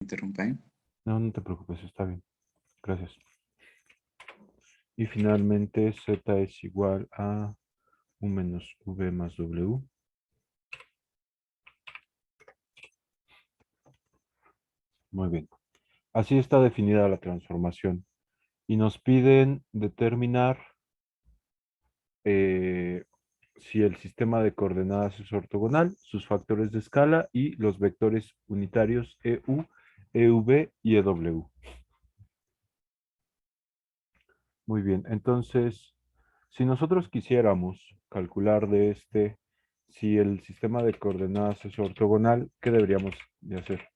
interrumpa, ¿eh? No, no te preocupes, está bien. Gracias. Y finalmente Z es igual a U menos V más W. Muy bien. Así está definida la transformación. Y nos piden determinar si el sistema de coordenadas es ortogonal, sus factores de escala y los vectores unitarios EU, EV y EW. Muy bien, entonces, si nosotros quisiéramos calcular de si el sistema de coordenadas es ortogonal, ¿qué deberíamos de hacer?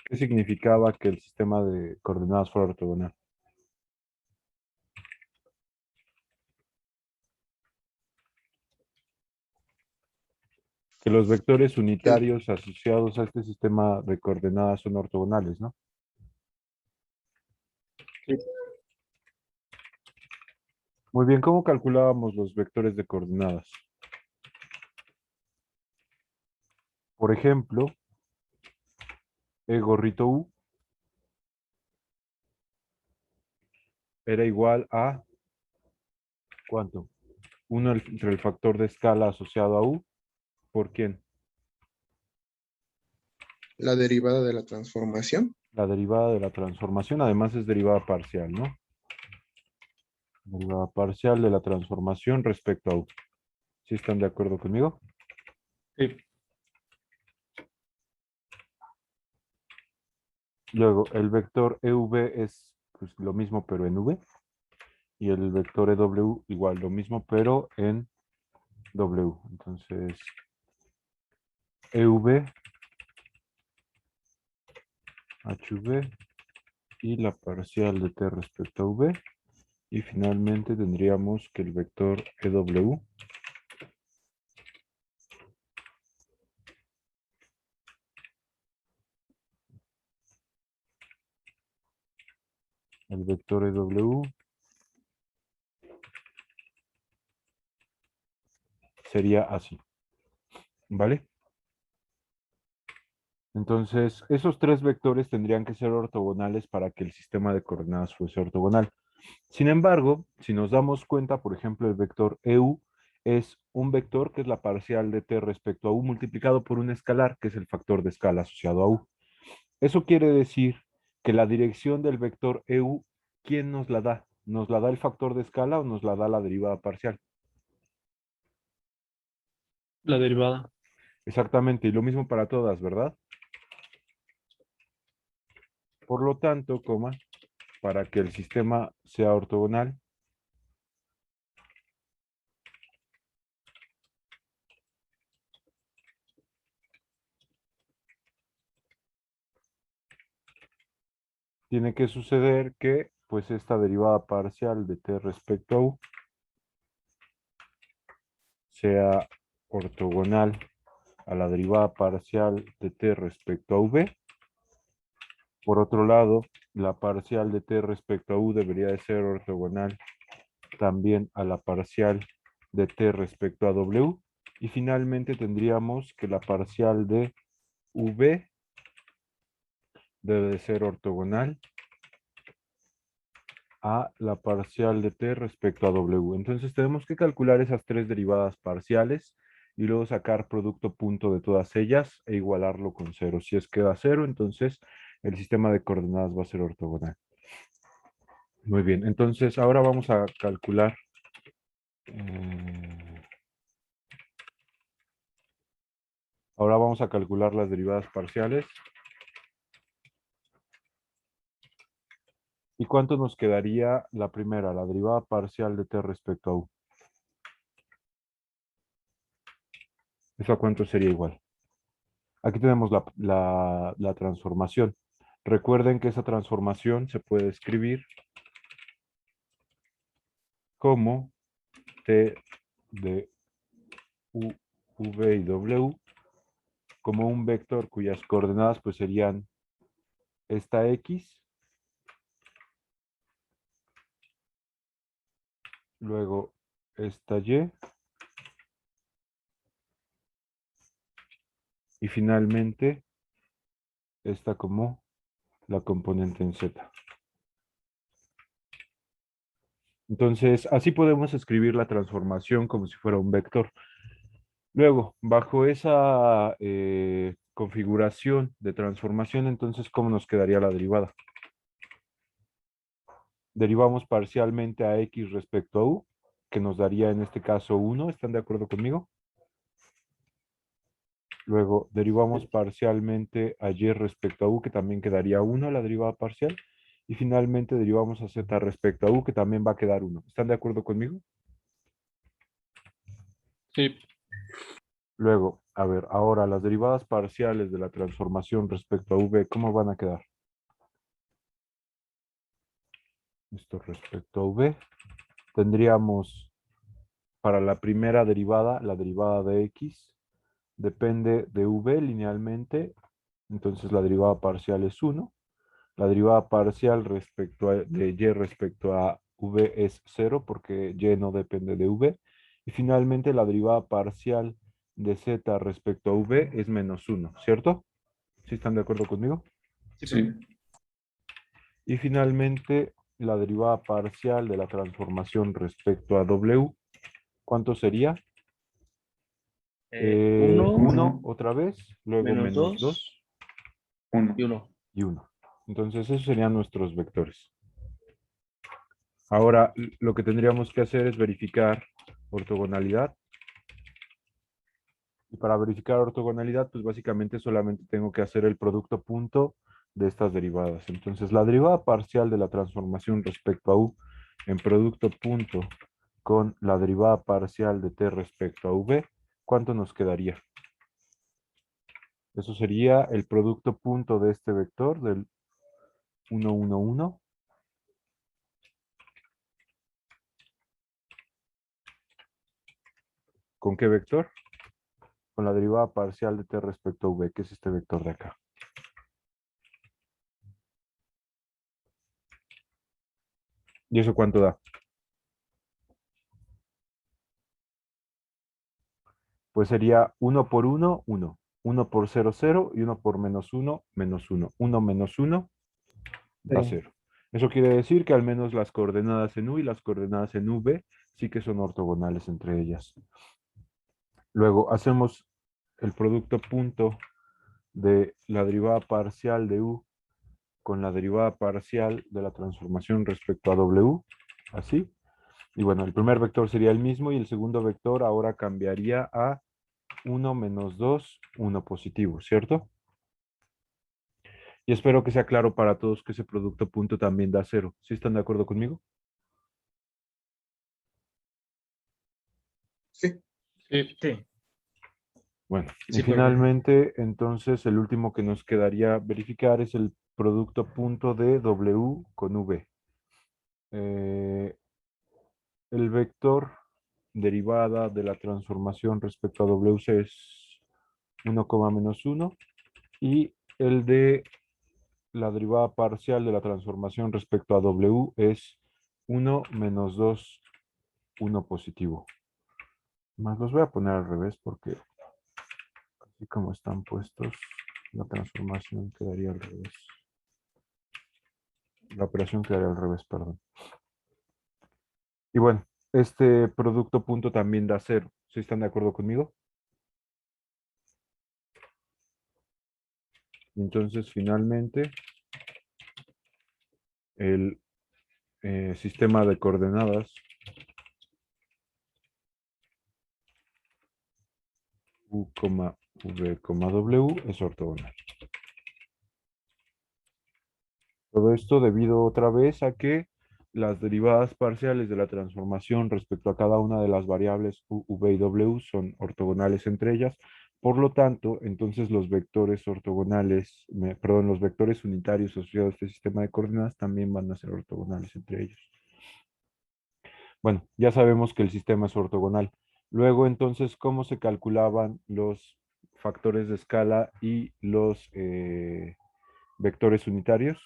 ¿Qué significaba que el sistema de coordenadas fuera ortogonal? Que los vectores Que- unitarios asociados a este sistema de coordenadas son ortogonales, ¿no? que Muy bien, ¿cómo calculábamos los vectores de coordenadas? Por ejemplo, E gorrito U era igual a, ¿cuánto? 1 entre el factor de escala asociado a U, ¿por quién? la derivada de la transformación. La derivada de la transformación, además es derivada parcial, ¿no? Derivada parcial de la transformación respecto a U. ¿Sí están de acuerdo conmigo? Sí. Luego, el vector EV es pues, lo mismo, pero en V. Y el vector EW igual lo mismo, pero en W. Entonces, EV, HV y la parcial de T respecto a V. Y finalmente tendríamos que el vector EW el vector EW sería así, ¿vale? Entonces, esos tres vectores tendrían que ser ortogonales para que el sistema de coordenadas fuese ortogonal. Sin embargo, si nos damos cuenta, por ejemplo, el vector EU es un vector que es la parcial de t respecto a u multiplicado por un escalar, que es el factor de escala asociado a u. Eso quiere decir que la dirección del vector EU, ¿quién nos la da? ¿Nos la da el factor de escala o nos la da la derivada parcial? La derivada. Exactamente, y lo mismo para todas, ¿verdad? Por lo tanto, para que el sistema sea ortogonal, tiene que suceder que pues esta derivada parcial de t respecto a u sea ortogonal a la derivada parcial de t respecto a v. Por otro lado, la parcial de t respecto a u debería de ser ortogonal también a la parcial de t respecto a w. Y finalmente tendríamos que la parcial de v debe de ser ortogonal a la parcial de t respecto a w. Entonces tenemos que calcular esas tres derivadas parciales y luego sacar producto punto de todas ellas e igualarlo con cero. Si es que da cero, entonces el sistema de coordenadas va a ser ortogonal. Muy bien, entonces ahora vamos a calcular las derivadas parciales. ¿Y cuánto nos quedaría la primera, la derivada parcial de t respecto a u? ¿Eso a cuánto sería igual? Aquí tenemos la transformación. Recuerden que esa transformación se puede escribir como t de u, v y w como un vector cuyas coordenadas pues serían esta x, luego esta y Y finalmente, esta como la componente en Z. Entonces, así podemos escribir la transformación como si fuera un vector. Luego, bajo esa configuración de transformación, entonces, ¿cómo nos quedaría la derivada? Derivamos parcialmente a x respecto a u, que nos daría en este caso 1. ¿Están de acuerdo conmigo? Luego, derivamos parcialmente a y respecto a u, que también quedaría 1, la derivada parcial. Y finalmente derivamos a z respecto a u, que también va a quedar 1. ¿Están de acuerdo conmigo? Sí. Luego, a ver, ahora las derivadas parciales de la transformación respecto a v, ¿cómo van a quedar? Esto respecto a v. Tendríamos para la primera derivada, la derivada de x, depende de v linealmente, entonces la derivada parcial es 1. La derivada parcial de y respecto a v es 0 porque y no depende de v. Y finalmente la derivada parcial de z respecto a v es menos 1, ¿cierto? ¿Sí están de acuerdo conmigo? Sí. Y finalmente la derivada parcial de la transformación respecto a w, ¿cuánto sería? 1 1 otra vez, luego menos menos 2 2 1. y 1. y 1. Entonces esos serían nuestros vectores. Ahora lo que tendríamos que hacer es verificar ortogonalidad. Y para verificar ortogonalidad, pues básicamente solamente tengo que hacer el producto punto de estas derivadas. Entonces la derivada parcial de la transformación respecto a u en producto punto con la derivada parcial de t respecto a v, ¿cuánto nos quedaría? Eso sería el producto punto de este vector del 1, 1, 1. ¿Con qué vector? Con la derivada parcial de t respecto a v, que es este vector de acá. ¿Y eso cuánto da? Pues sería 1 por 1, 1. 1 por 0, 0 y 1 por menos 1, menos 1. 1 menos 1 da 0. Eso quiere decir que al menos las coordenadas en u y las coordenadas en v sí que son ortogonales entre ellas. Luego hacemos el producto punto de la derivada parcial de u con la derivada parcial de la transformación respecto a w, así. Y bueno, el primer vector sería el mismo y el segundo vector ahora cambiaría a 1 menos 2, 1 positivo, ¿cierto? Y espero que sea claro para todos que ese producto punto también da 0. ¿Sí están de acuerdo conmigo? Sí, Sí. Sí. Bueno, y Sí, finalmente, entonces, el último que nos quedaría verificar es el producto punto de W con V. El vector derivada de la transformación respecto a W es 1, menos 1 y el de la derivada parcial de la transformación respecto a W es 1 menos 2, 1 positivo. Más los voy a poner al revés porque así como están puestos, la transformación quedaría al revés. La operación quedaría al revés, perdón. Y bueno, este producto punto también da 0. ¿Sí están de acuerdo conmigo? Entonces, finalmente, el sistema de coordenadas u, v, w es ortogonal. Todo esto debido otra vez a que las derivadas parciales de la transformación respecto a cada una de las variables u, v y w son ortogonales entre ellas. Por lo tanto, entonces los vectores ortogonales, perdón, los vectores unitarios asociados a este sistema de coordenadas también van a ser ortogonales entre ellos. Bueno, ya sabemos que el sistema es ortogonal. Luego, entonces, ¿cómo se calculaban los factores de escala y los vectores unitarios?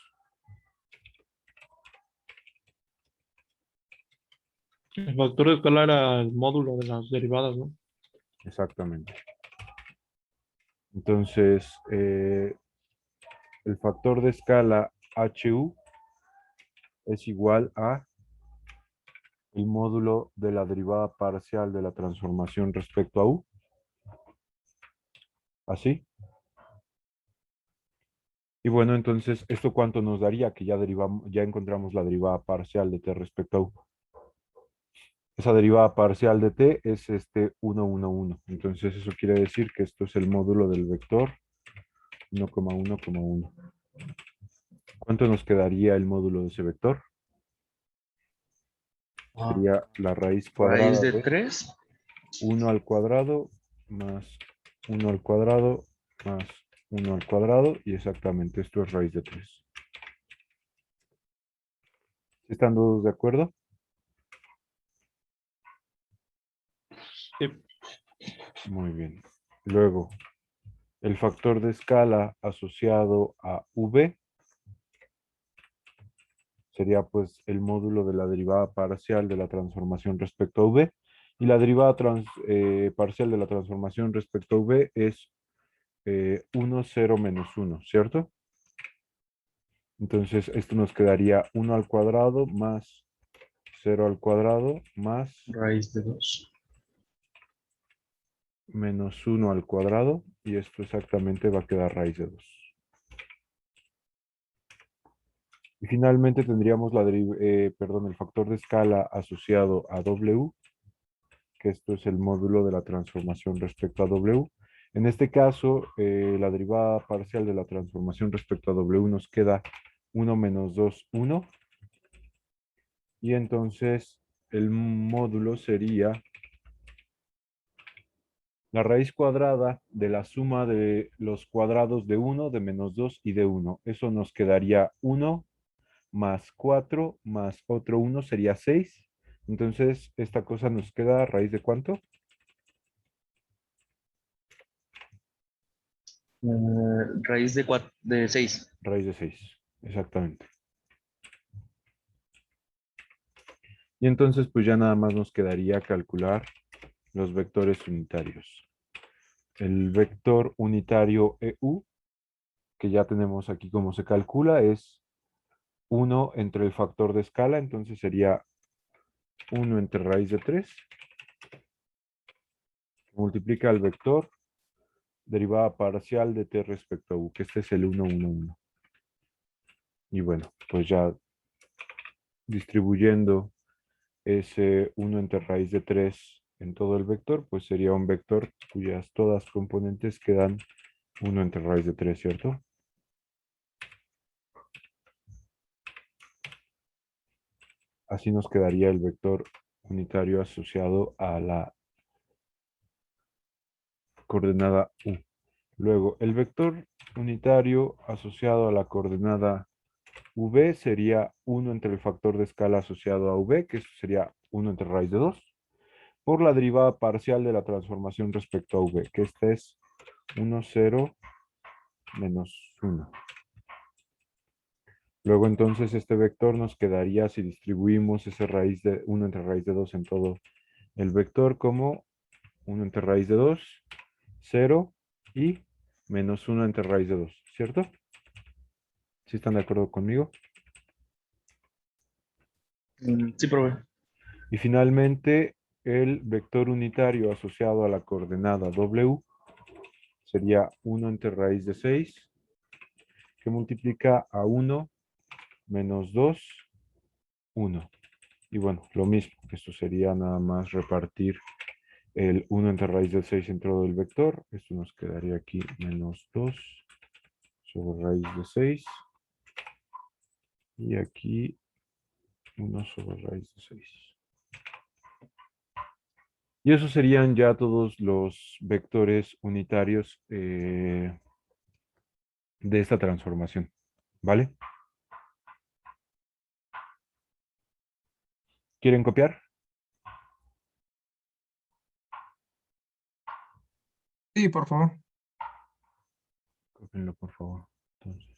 El factor de escala era el módulo de las derivadas, ¿no? Exactamente. Entonces, el factor de escala HU es igual a el módulo de la derivada parcial de la transformación respecto a U. Así. Y bueno, entonces, ¿esto cuánto nos daría? Que ya derivamos, ya encontramos la derivada parcial de t respecto a U. Esa derivada parcial de t es este 1, 1, 1. Entonces, eso quiere decir que esto es el módulo del vector 1, 1, 1. ¿Cuánto nos quedaría el módulo de ese vector? Sería la raíz Raíz cuadrada de de 3. 1 al cuadrado más 1 al cuadrado más 1 al cuadrado, y exactamente esto es raíz de 3. ¿Están todos de acuerdo? Sí. Muy bien. Luego, el factor de escala asociado a V sería pues el módulo de la derivada parcial de la transformación respecto a V, y la derivada parcial de la transformación respecto a V es 1, 0, menos 1, ¿cierto? Entonces esto nos quedaría 1 al cuadrado más 0 al cuadrado más Raíz de 2. menos 1 al cuadrado, y esto exactamente va a quedar raíz de 2. Y finalmente tendríamos el factor de escala asociado a W, que esto es el módulo de la transformación respecto a W. En este caso, la derivada parcial de la transformación respecto a W nos queda 1 menos 2, 1. Y entonces el módulo sería la raíz cuadrada de la suma de los cuadrados de 1, de menos 2 y de 1. Eso nos quedaría 1 más 4 más otro 1 sería 6. Entonces, esta cosa nos queda raíz de ¿cuánto? Raíz de 6. Raíz de 6, exactamente. Y entonces, pues ya nada más nos quedaría calcular los vectores unitarios. El vector unitario EU, que ya tenemos aquí cómo se calcula, es 1 entre el factor de escala, entonces sería 1 entre raíz de 3, multiplica el vector derivada parcial de t respecto a u, que este es el 1, 1, 1. Y bueno, pues ya distribuyendo ese 1 entre raíz de 3 en todo el vector, pues sería un vector cuyas todas componentes quedan 1 entre raíz de 3, ¿cierto? Así nos quedaría el vector unitario asociado a la coordenada u. Luego, el vector unitario asociado a la coordenada v sería 1 entre el factor de escala asociado a v, que eso sería 1 entre raíz de 2, por la derivada parcial de la transformación respecto a v, que esta es 1, 0, menos 1. Luego entonces este vector nos quedaría, si distribuimos ese raíz de 1 entre raíz de 2 en todo el vector, como 1 entre raíz de 2, 0 y menos 1 entre raíz de 2, ¿cierto? ¿Sí están de acuerdo conmigo? Sí, profe. Y finalmente, el vector unitario asociado a la coordenada W sería 1 entre raíz de 6, que multiplica a 1 menos 2, 1. Y bueno, lo mismo, esto sería nada más repartir el 1 entre raíz de 6 en todo el vector. Esto nos quedaría aquí menos 2 sobre raíz de 6. Y aquí 1 sobre raíz de 6. Y esos serían ya todos los vectores unitarios de esta transformación. ¿Vale? ¿Quieren copiar? Sí, por favor. Cópienlo, por favor. Entonces.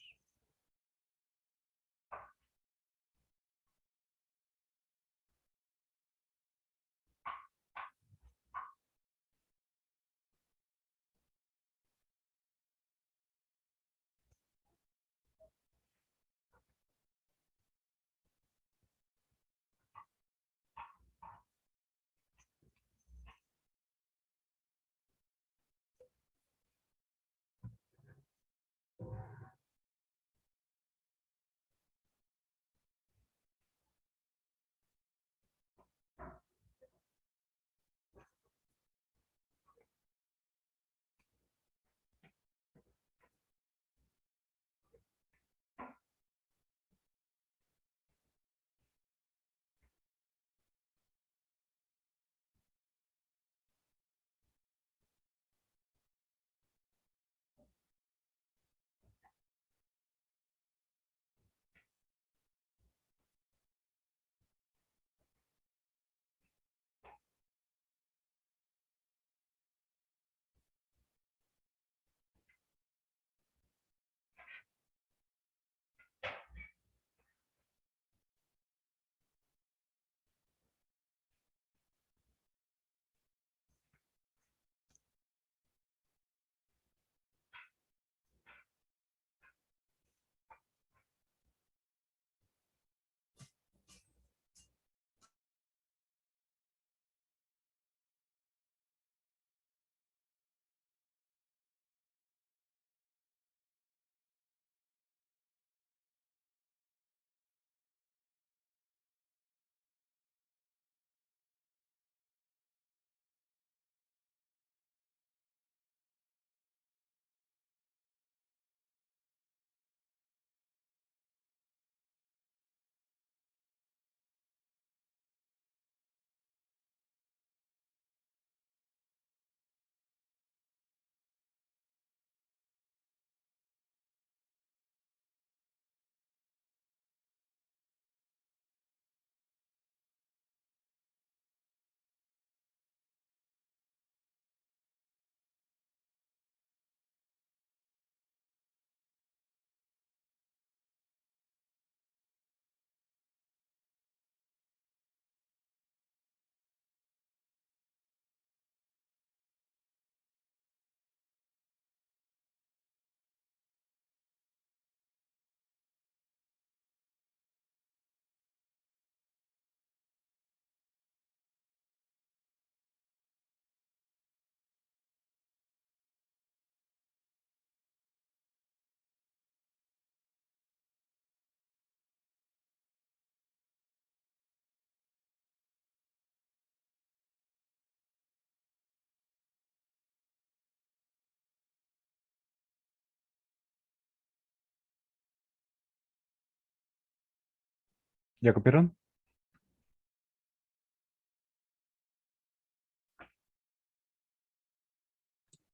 ¿Ya copiaron?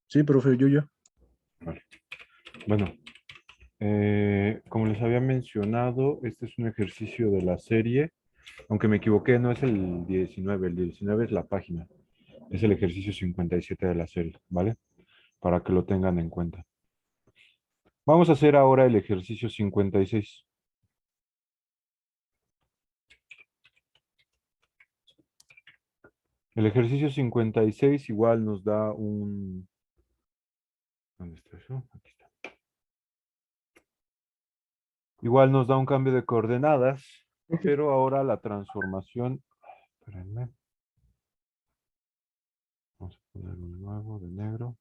Sí, profe, yo ya. Vale. Bueno, como les había mencionado, este es un ejercicio de la serie, aunque me equivoqué, no es el 19 es la página, es el ejercicio 57 de la serie, ¿vale? Para que lo tengan en cuenta. Vamos a hacer ahora el ejercicio 56. El ejercicio 56 igual nos da un... ¿Dónde está eso? Aquí está. Igual nos da un cambio de coordenadas, pero ahora la transformación... Espérenme. Vamos a poner un nuevo de negro.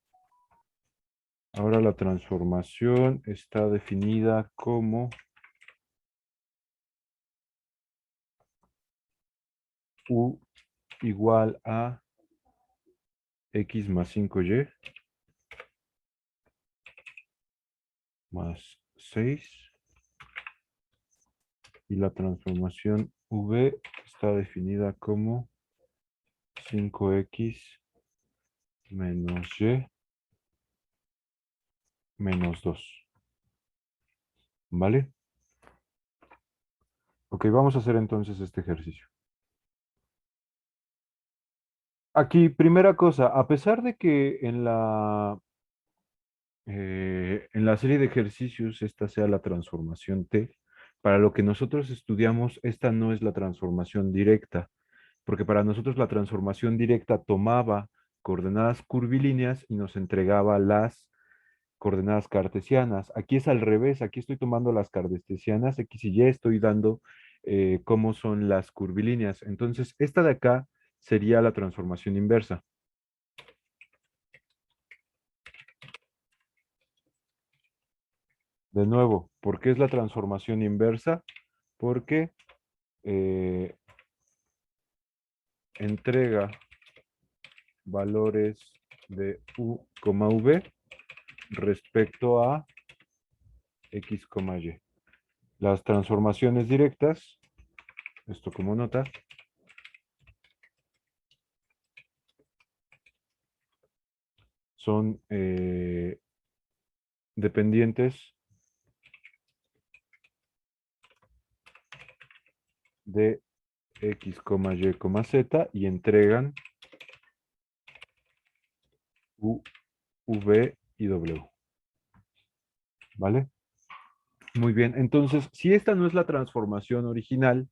Ahora la transformación está definida como U igual a X más 5Y más 6. Y la transformación V está definida como 5X menos Y menos 2. ¿Vale? Ok, vamos a hacer entonces este ejercicio. Aquí, primera cosa, a pesar de que en la serie de ejercicios esta sea la transformación T, para lo que nosotros estudiamos, esta no es la transformación directa, porque para nosotros la transformación directa tomaba coordenadas curvilíneas y nos entregaba las coordenadas cartesianas. Aquí es al revés, aquí estoy tomando las cartesianas, X y Y, estoy dando cómo son las curvilíneas. Entonces, esta de acá sería la transformación inversa. De nuevo, ¿por qué es la transformación inversa? Porque entrega valores de U, V respecto a X, Y. Las transformaciones directas, esto como nota, son dependientes de X, Y, Z y entregan U, V y W. ¿Vale? Muy bien, entonces, si esta no es la transformación original,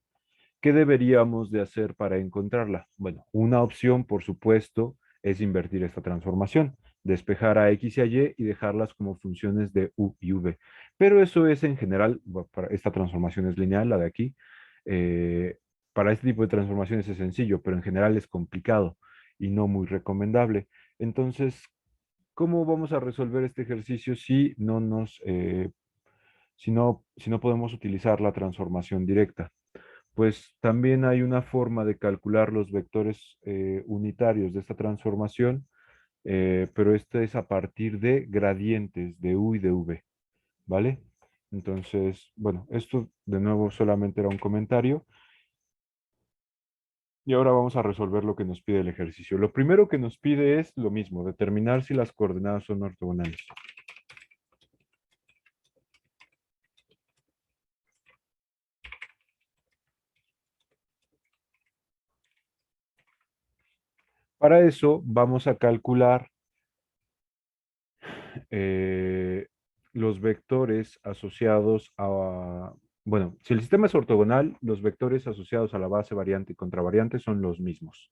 ¿qué deberíamos de hacer para encontrarla? Bueno, una opción, por supuesto, es invertir esta transformación, despejar a X y a Y y dejarlas como funciones de U y V. Pero eso es en general, para esta transformación es lineal, la de aquí. eh, para este tipo de transformaciones es sencillo, pero en general es complicado y no muy recomendable. Entonces, ¿cómo vamos a resolver este ejercicio si no podemos utilizar la transformación directa? Pues también hay una forma de calcular los vectores unitarios de esta transformación, pero este es a partir de gradientes de U y de V, ¿vale? Entonces, bueno, esto de nuevo solamente era un comentario. Y ahora vamos a resolver lo que nos pide el ejercicio. Lo primero que nos pide es lo mismo, determinar si las coordenadas son ortogonales. Para eso vamos a calcular eh, los vectores asociados a... Bueno, si el sistema es ortogonal, los vectores asociados a la base variante y contravariante son los mismos.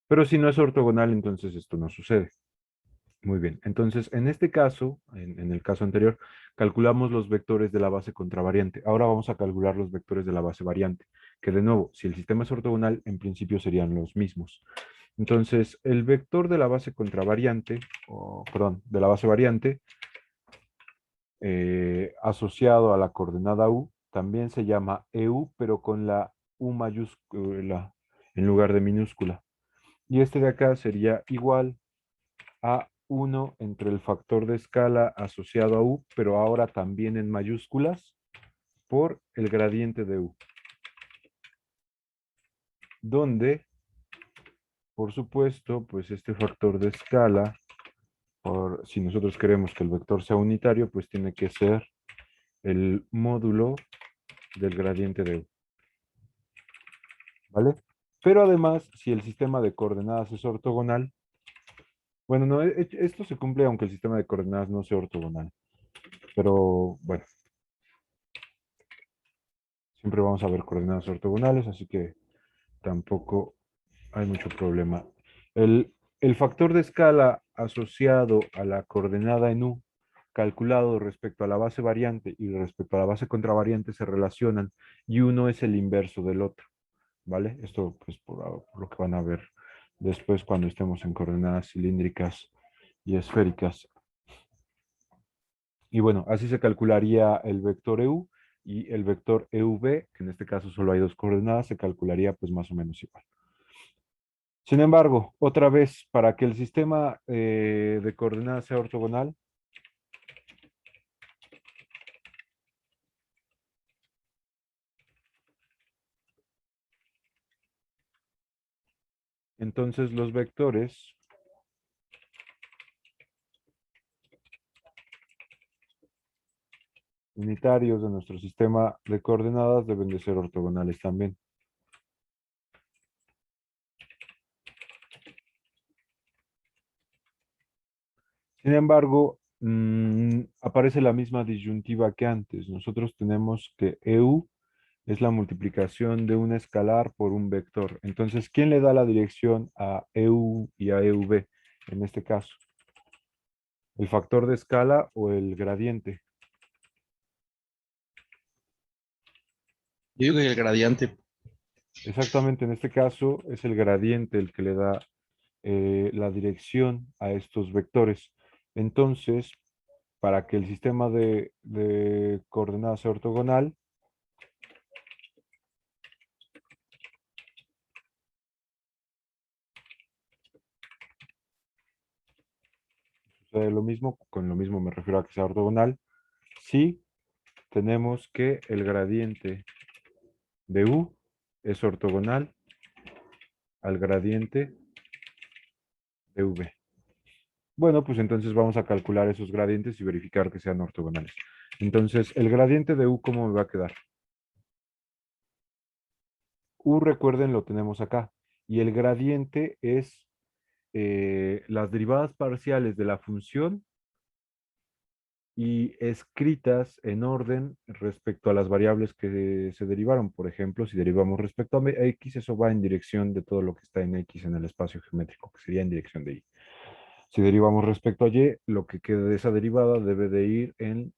Pero si no es ortogonal, entonces esto no sucede. Muy bien, entonces en este caso, en el caso anterior, calculamos los vectores de la base contravariante. Ahora vamos a calcular los vectores de la base variante, que de nuevo, si el sistema es ortogonal, en principio serían los mismos. Entonces, el vector de la base contravariante, perdón, de la base variante, asociado a la coordenada U, también se llama EU, pero con la U mayúscula en lugar de minúscula. Y este de acá sería igual a 1 entre el factor de escala asociado a U, pero ahora también en mayúsculas, por el gradiente de U. donde, por supuesto, pues este factor de escala, si nosotros queremos que el vector sea unitario, pues tiene que ser el módulo del gradiente de U. ¿Vale? Pero además, si el sistema de coordenadas es ortogonal, bueno, no, esto se cumple aunque el sistema de coordenadas no sea ortogonal. Pero bueno, siempre vamos a ver coordenadas ortogonales, así que tampoco hay mucho problema. El factor de escala asociado a la coordenada en U, calculado respecto a la base variante y respecto a la base contravariante, se relacionan y uno es el inverso del otro. ¿Vale? Esto pues por lo que van a ver después cuando estemos en coordenadas cilíndricas y esféricas. Y bueno, así se calcularía el vector EU y el vector EUV, que en este caso solo hay dos coordenadas, se calcularía pues más o menos igual. Sin embargo, otra vez, para que el sistema de coordenadas sea ortogonal, entonces los vectores unitarios de nuestro sistema de coordenadas deben de ser ortogonales también. Sin embargo, aparece la misma disyuntiva que antes. Nosotros tenemos que EU es la multiplicación de un escalar por un vector. Entonces, ¿quién le da la dirección a EU y a EUV en este caso? ¿El factor de escala o el gradiente? Yo digo que el gradiente. Exactamente, en este caso es el gradiente el que le da la dirección a estos vectores. Entonces, para que el sistema de coordenadas sea ortogonal, sucede lo mismo, con lo mismo me refiero a que sea ortogonal, si tenemos que el gradiente de U es ortogonal al gradiente de V. Bueno, pues entonces vamos a calcular esos gradientes y verificar que sean ortogonales. Entonces, el gradiente de U, ¿cómo me va a quedar? U, recuerden, lo tenemos acá. Y el gradiente es las derivadas parciales de la función y escritas en orden respecto a las variables que se derivaron. Por ejemplo, si derivamos respecto a X, eso va en dirección de todo lo que está en X en el espacio geométrico, que sería en dirección de Y. Si derivamos respecto a Y, lo que quede de esa derivada debe de ir en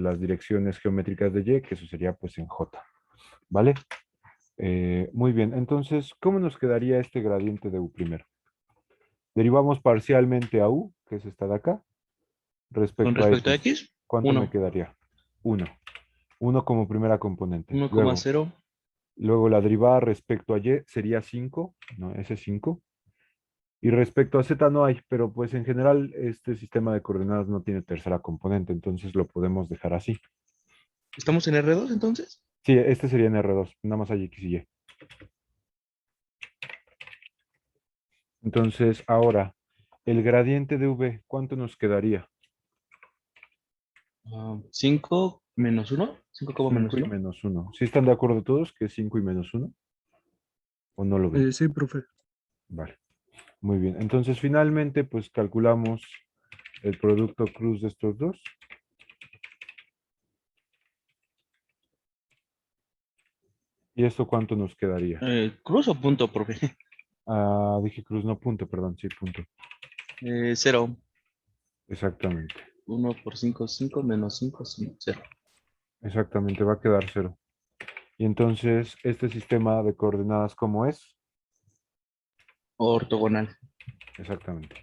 las direcciones geométricas de Y, que eso sería pues en J. ¿Vale? Muy bien, entonces, ¿cómo nos quedaría este gradiente de U primero? Derivamos parcialmente a U, que es esta de acá, Con respecto a respecto a X. X, ¿Cuánto me 1. quedaría? 1. 1 como primera componente. Luego, 1,0. luego la derivada respecto a Y sería 5, ¿no? Ese es 5. Y respecto a Z no hay, pero pues en general este sistema de coordenadas no tiene tercera componente, entonces lo podemos dejar así. ¿Estamos en R2 entonces? Sí, este sería en R2, nada más hay X y Y. Entonces, ahora, el gradiente de V, ¿cuánto nos quedaría? 5 menos 1. 5 menos 5 y 1. menos 1. ¿Sí están de acuerdo todos que es 5 y menos 1? ¿O no lo ven? Sí, profe. Vale, muy bien. Entonces, finalmente, pues calculamos el producto cruz de estos dos. ¿Y esto cuánto nos quedaría? ¿Cruz o punto, profe? Ah, dije cruz, no punto, perdón, sí, punto. 0. Exactamente, 1 por 5, 5 menos 5, 0. exactamente, va a quedar 0. Y entonces, este sistema de coordenadas, ¿cómo es? Ortogonal. Exactamente.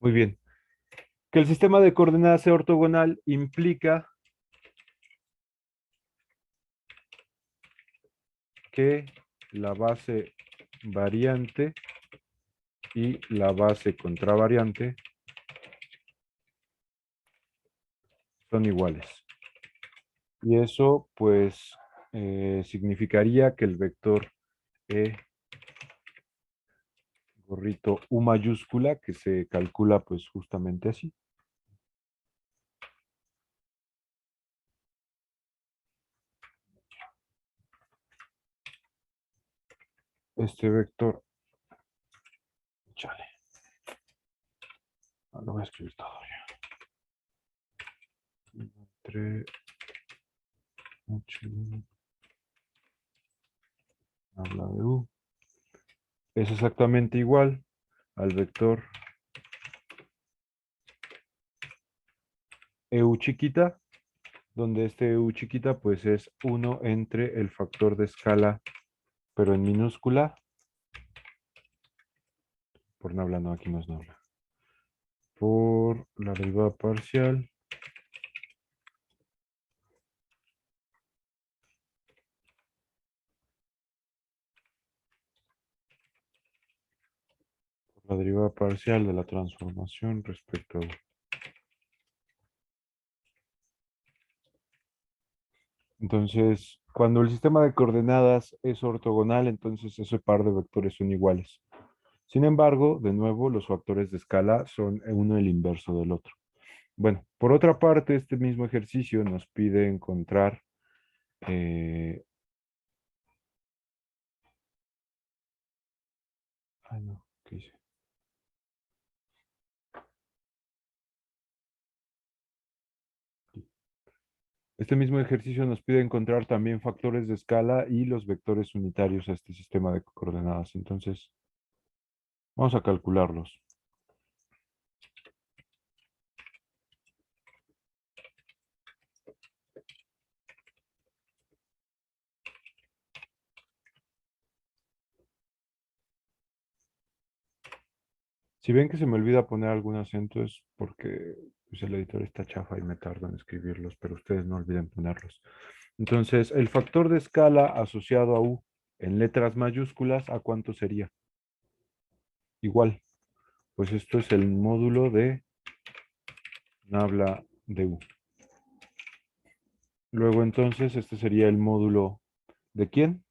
Muy bien. Que el sistema de coordenadas sea ortogonal implica que la base variante y la base contravariante son iguales. Y eso, pues, significaría que el vector E gorrito U mayúscula, que se calcula pues justamente así. Este vector, chale. Lo voy a escribir todo ya. 3, 8, habla de U. Es exactamente igual al vector EU chiquita, donde este EU chiquita pues es 1 entre el factor de escala, pero en minúscula, por nabla, no, aquí no es nabla, por la derivada parcial de la transformación respecto a U. Entonces, cuando el sistema de coordenadas es ortogonal, entonces ese par de vectores son iguales. Sin embargo, de nuevo, los factores de escala son uno el inverso del otro. Bueno, por otra parte, este mismo ejercicio nos pide encontrar no, ¿qué hice? Este mismo ejercicio nos pide encontrar también factores de escala y los vectores unitarios a este sistema de coordenadas. Entonces, vamos a calcularlos. Si ven que se me olvida poner algún acento es porque pues, el editor está chafa y me tarda en escribirlos, pero ustedes no olviden ponerlos. Entonces, el factor de escala asociado a U en letras mayúsculas, ¿a cuánto sería? Igual, pues esto es el módulo de nabla de U. Luego entonces, este sería el módulo ¿de quién?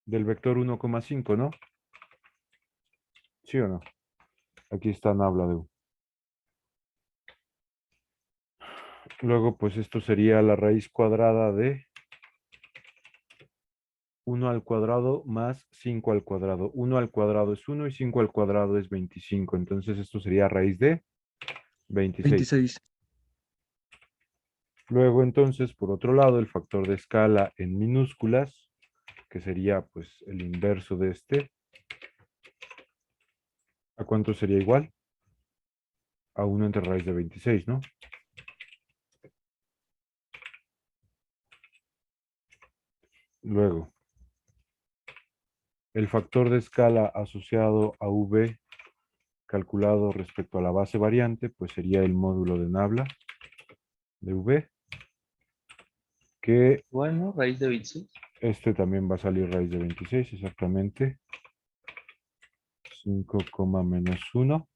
Del vector 1,5, ¿no? ¿Sí o no? Aquí está nabla de U. Luego, pues esto sería la raíz cuadrada de 1 al cuadrado más 5 al cuadrado. 1 al cuadrado es 1 y 5 al cuadrado es 25. Entonces esto sería raíz de 26. 26. Luego entonces, por otro lado, el factor de escala en minúsculas, que sería pues el inverso de este. ¿A cuánto sería igual? A 1 entre raíz de 26, ¿no? Luego, el factor de escala asociado a V calculado respecto a la base variante, pues sería el módulo de nabla de V, que Bueno, raíz de 26. este también va a salir raíz de 26, exactamente. 5, menos 1.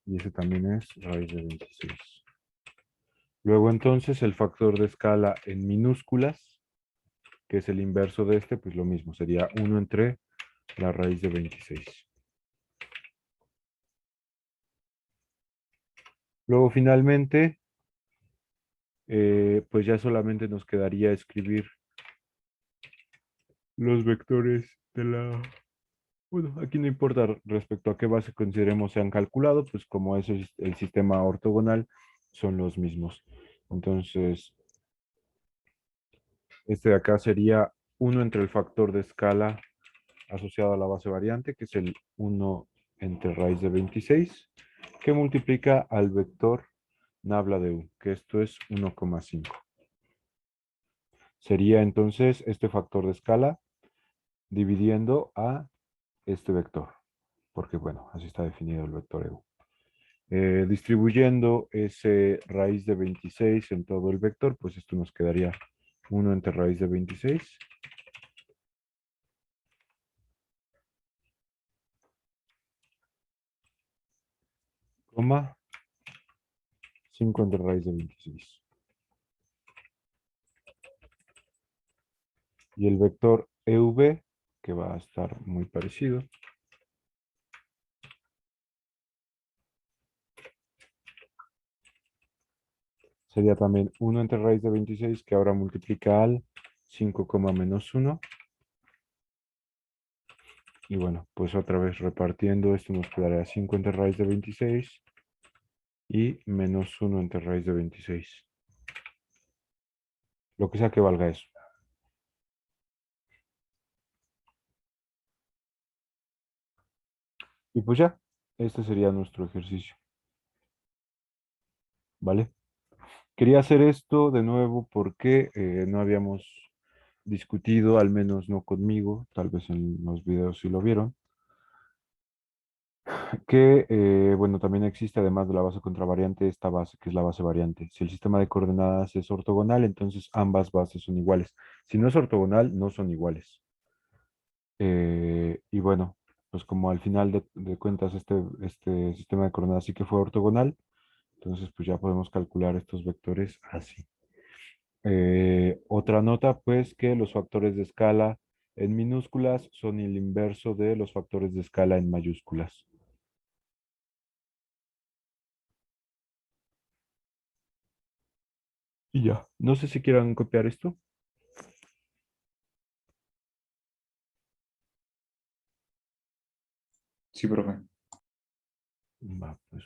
Y ese también es raíz de 26. Luego entonces el factor de escala en minúsculas, que es el inverso de este, pues lo mismo, sería 1 entre la raíz de 26. Luego finalmente, pues ya solamente nos quedaría escribir los vectores de la... Bueno, aquí no importa respecto a qué base consideremos se han calculado, pues como eso es el sistema ortogonal, son los mismos. Entonces, este de acá sería 1 entre el factor de escala asociado a la base variante, que es el 1 entre raíz de 26, que multiplica al vector nabla de U, que esto es 1,5. Sería entonces este factor de escala dividiendo a este vector, porque bueno, así está definido el vector EU. Distribuyendo ese raíz de 26 en todo el vector, pues esto nos quedaría 1 entre raíz de 26. Coma 5 entre raíz de 26. Y el vector EV, que va a estar muy parecido. Sería también 1 entre raíz de 26, que ahora multiplica al 5, menos 1. Y bueno, pues otra vez repartiendo, esto nos quedaría 5 entre raíz de 26 y menos 1 entre raíz de 26. Lo que sea que valga eso. Y pues ya, este sería nuestro ejercicio. ¿Vale? Quería hacer esto de nuevo porque no habíamos discutido, al menos no conmigo, tal vez en los videos sí lo vieron, que, bueno, también existe, además de la base contravariante, esta base que es la base variante. Si el sistema de coordenadas es ortogonal, entonces ambas bases son iguales. Si no es ortogonal, no son iguales. Y bueno, pues como al final de cuentas este sistema de coordenadas sí que fue ortogonal, entonces pues ya podemos calcular estos vectores así. Otra nota, pues que los factores de escala en minúsculas son el inverso de los factores de escala en mayúsculas. Y ya, no sé si quieran copiar esto. Sí, profe. Va, pues,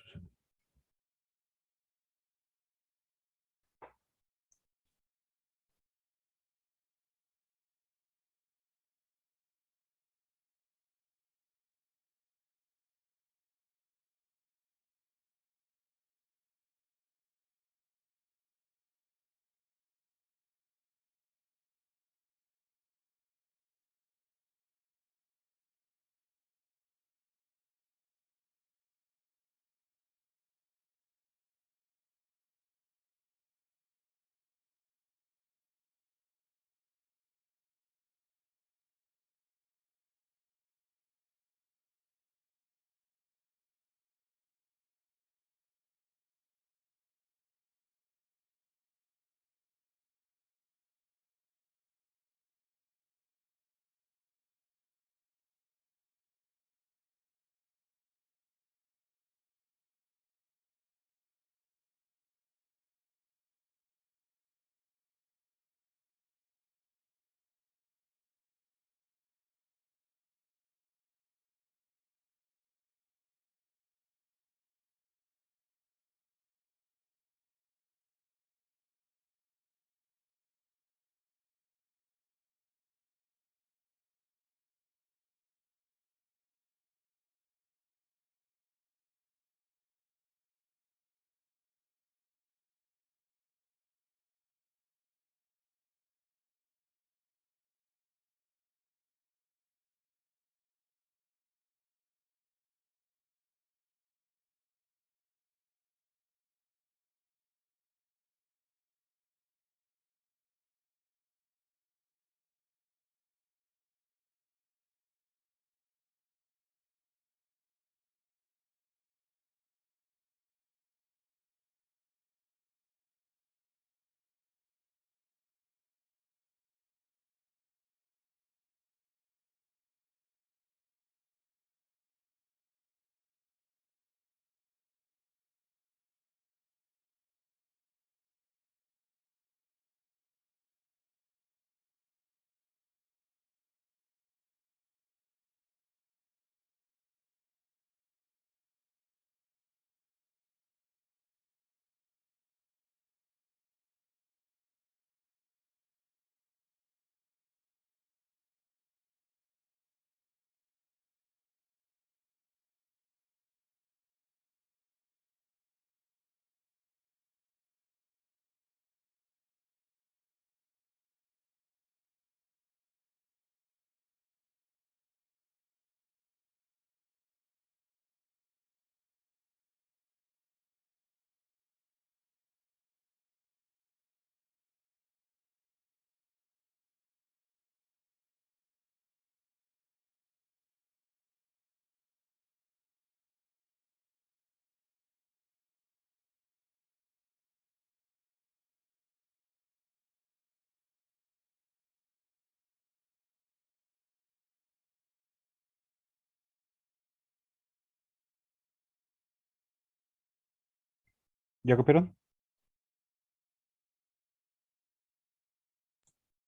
¿Ya copiaron?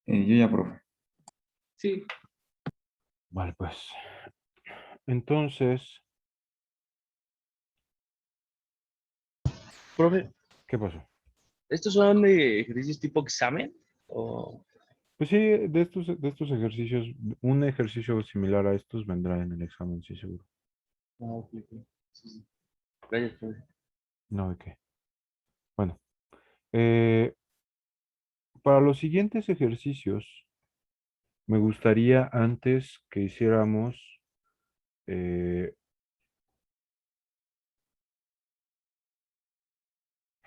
Yo ya, profe. Sí. Vale, pues. Entonces, Profe, ¿qué pasó? ¿estos son ejercicios tipo examen? O... Pues sí, de estos ejercicios, un ejercicio similar a estos vendrá en el examen, sí, seguro. Ah, ok, ok. Sí, sí. Gracias, profe. No, ¿de qué? Bueno, eh, para los siguientes ejercicios, me gustaría antes que hiciéramos eh,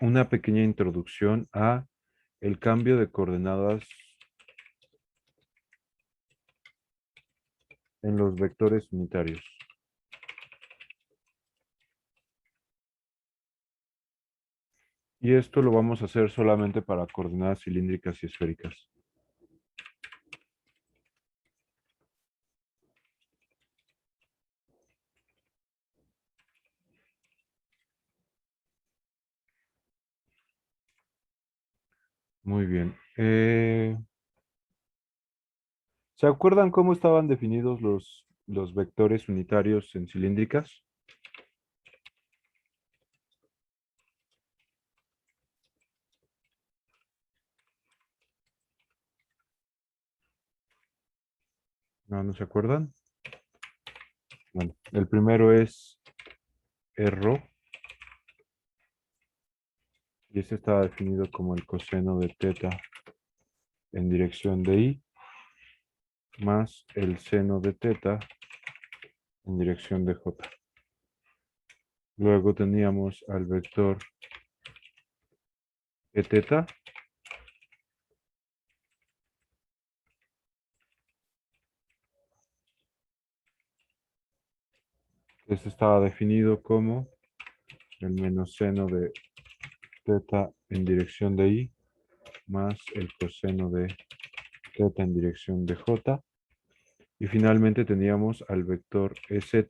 una pequeña introducción a el cambio de coordenadas en los vectores unitarios. Y esto lo vamos a hacer solamente para coordenadas cilíndricas y esféricas. Muy bien. ¿Se acuerdan cómo estaban definidos los vectores unitarios en cilíndricas? No, ¿no se acuerdan? Bueno, el primero es rho, y este está definido como el coseno de teta en dirección de i, más el seno de teta en dirección de j. Luego teníamos al vector e teta, este estaba definido como el menos seno de teta en dirección de i, más el coseno de teta en dirección de j. Y finalmente teníamos al vector ez, que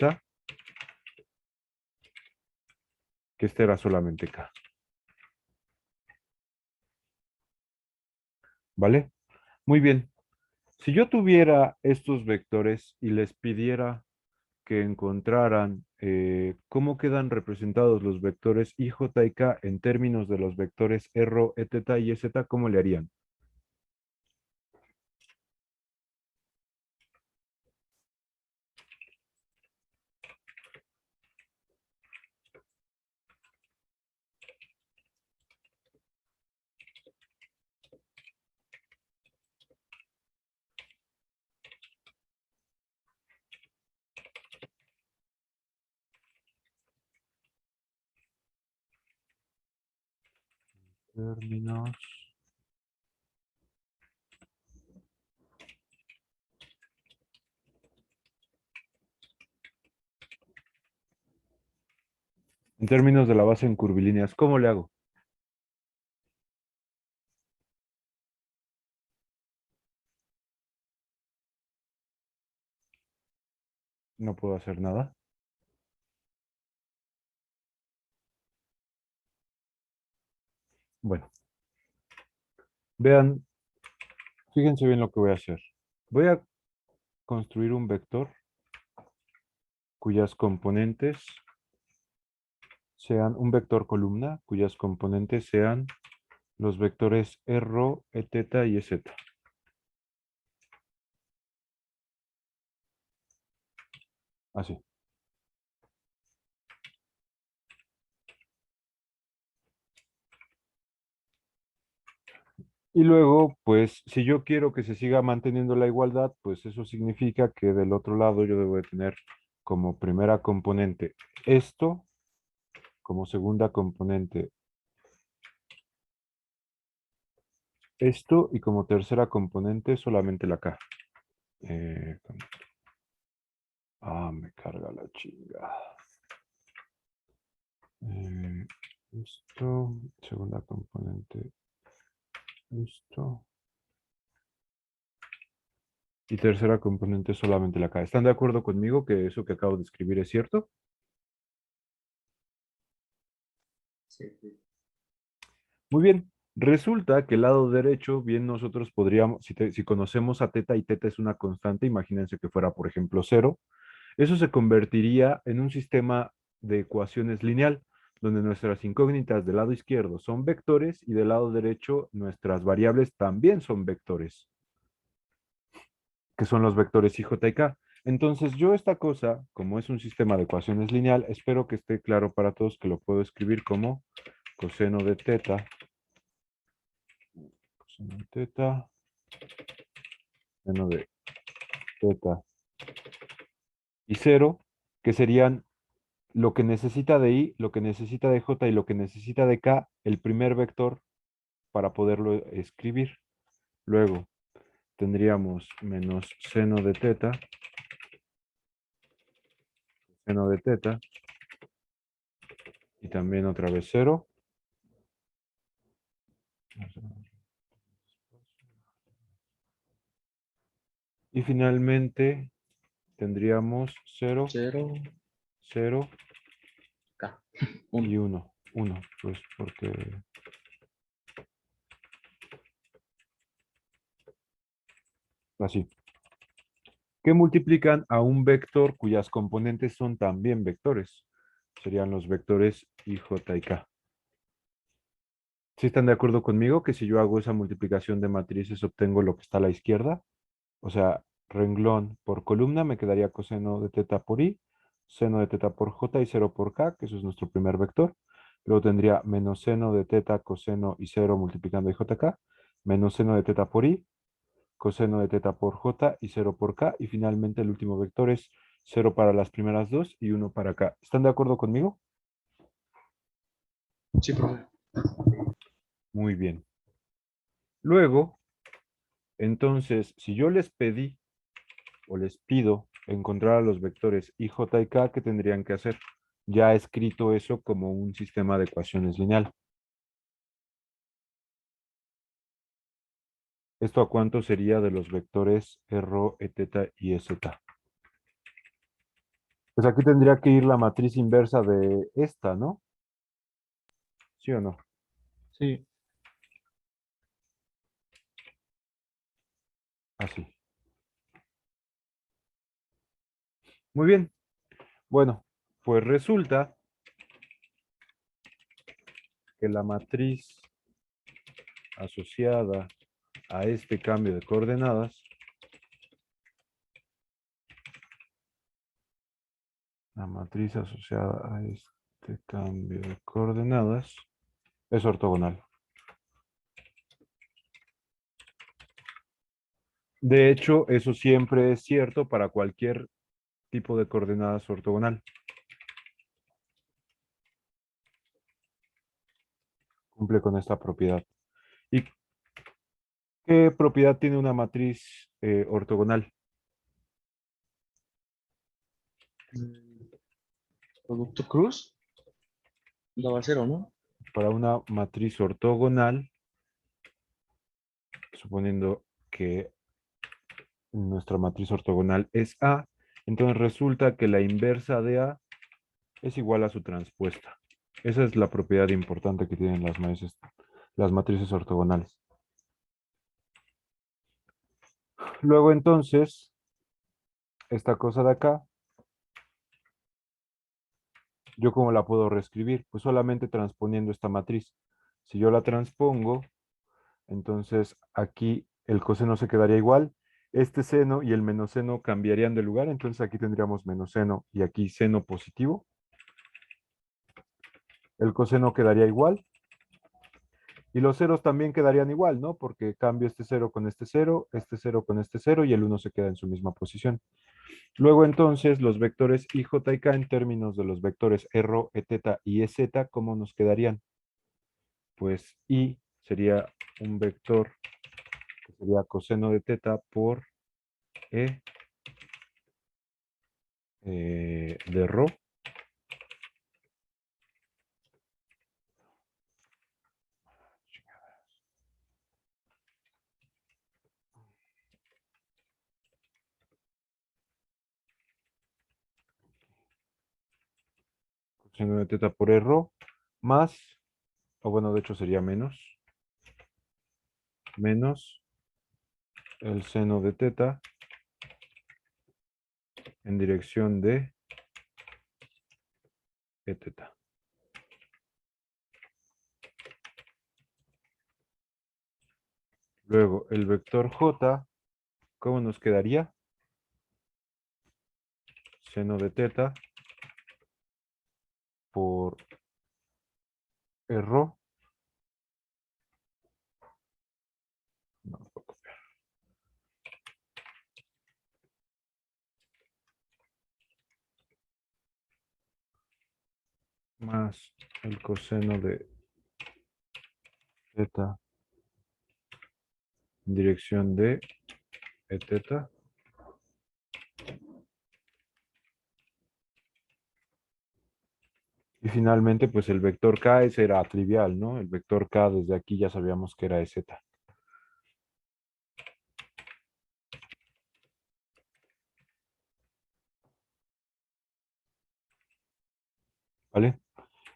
este era solamente k. ¿Vale? Muy bien. Si yo tuviera estos vectores y les pidiera que encontraran cómo quedan representados los vectores i, j y k en términos de los vectores rho, e teta y ez, ¿cómo le harían? Términos. En términos de la base en curvilíneas, ¿cómo le hago? No puedo hacer nada. Bueno, vean, fíjense bien lo que voy a hacer. Voy a construir un vector cuyas componentes sean un vector columna, cuyas componentes sean los vectores rho, e teta y ez. Así. Y luego, pues, si yo quiero que se siga manteniendo la igualdad, pues eso significa que del otro lado yo debo de tener como primera componente esto, como segunda componente esto, y como tercera componente solamente la K. Eh, me carga la chingada. Esto, segunda componente, esto. Y tercera componente solamente la K. ¿Están de acuerdo conmigo que eso que acabo de escribir es cierto? Sí. Muy bien. Resulta que el lado derecho, bien nosotros podríamos, si conocemos a teta y teta es una constante, imagínense que fuera, por ejemplo, cero, eso se convertiría en un sistema de ecuaciones lineal, donde nuestras incógnitas del lado izquierdo son vectores y del lado derecho nuestras variables también son vectores, que son los vectores i, j y k. Entonces yo esta cosa, como es un sistema de ecuaciones lineal, espero que esté claro para todos que lo puedo escribir como coseno de teta, coseno de teta, seno de teta y cero, que serían lo que necesita de i, lo que necesita de j y lo que necesita de k, el primer vector para poderlo escribir. Luego tendríamos menos seno de teta, y también otra vez cero. Y finalmente tendríamos 0, 0, 0 K. y 1. 1, pues porque... Así. Que multiplican a un vector cuyas componentes son también vectores. Serían los vectores i, j y k. ¿Sí están de acuerdo conmigo que si yo hago esa multiplicación de matrices obtengo lo que está a la izquierda? O sea, renglón por columna me quedaría coseno de teta por i, seno de teta por j y 0 por k, que eso es nuestro primer vector. Luego tendría menos seno de teta, coseno y 0 multiplicando i, j, k, menos seno de teta por i, coseno de teta por j y 0 por k. Y finalmente el último vector es 0 para las primeras dos y 1 para k. ¿Están de acuerdo conmigo? Sí, profe. Muy bien. Luego, entonces, si yo les pedí o les pido encontrar a los vectores i, j y k, ¿qué tendrían que hacer? Ya he escrito eso como un sistema de ecuaciones lineal. ¿Esto a cuánto sería de los vectores rho, eteta y z? Pues aquí tendría que ir la matriz inversa de esta, ¿no? ¿Sí o no? Sí. Así. Muy bien. Bueno, pues resulta que la matriz asociada a este cambio de coordenadas, la matriz asociada a este cambio de coordenadas es ortogonal. De hecho, eso siempre es cierto para cualquier tipo de coordenadas ortogonal. Cumple con esta propiedad. ¿Y qué propiedad tiene una matriz ortogonal? Producto cruz. Daba 0, ¿no? Para una matriz ortogonal, suponiendo que nuestra matriz ortogonal es A, entonces resulta que la inversa de A es igual a su transpuesta. Esa es la propiedad importante que tienen las matrices ortogonales. Luego entonces, esta cosa de acá, ¿yo cómo la puedo reescribir? Pues solamente transponiendo esta matriz. Si yo la transpongo, entonces aquí el coseno se quedaría igual. Este seno y el menos seno cambiarían de lugar, entonces aquí tendríamos menos seno y aquí seno positivo. El coseno quedaría igual. Y los ceros también quedarían igual, ¿no? Porque cambio este 0 con este 0 con este 0 y el 1 se queda en su misma posición. Luego entonces los vectores i, j y k en términos de los vectores r, eteta y ez, ¿cómo nos quedarían? Pues i sería un vector que sería coseno de teta por e de rho. Coseno de teta por e rho más, o bueno, de hecho sería menos el seno de teta en dirección de e teta. Luego, el vector j, ¿cómo nos quedaría? Seno de teta por rho. No, lo puedo copiar. Más el coseno de teta en dirección de e teta. Y finalmente, pues el vector k, ese era trivial, ¿no? El vector k desde aquí ya sabíamos que era ez. ¿Vale?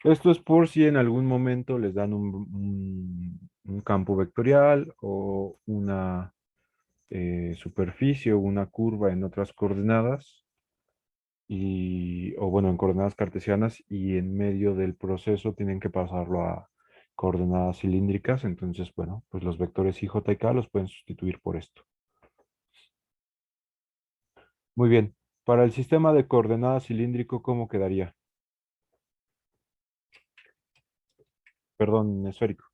Esto es por si en algún momento les dan un campo vectorial o una superficie o una curva en otras coordenadas o bueno, en coordenadas cartesianas y en medio del proceso tienen que pasarlo a coordenadas cilíndricas. Entonces, bueno, pues los vectores i, j y k los pueden sustituir por esto. Muy bien. Para el sistema de coordenadas cilíndrico, ¿cómo quedaría? Perdón, esférico.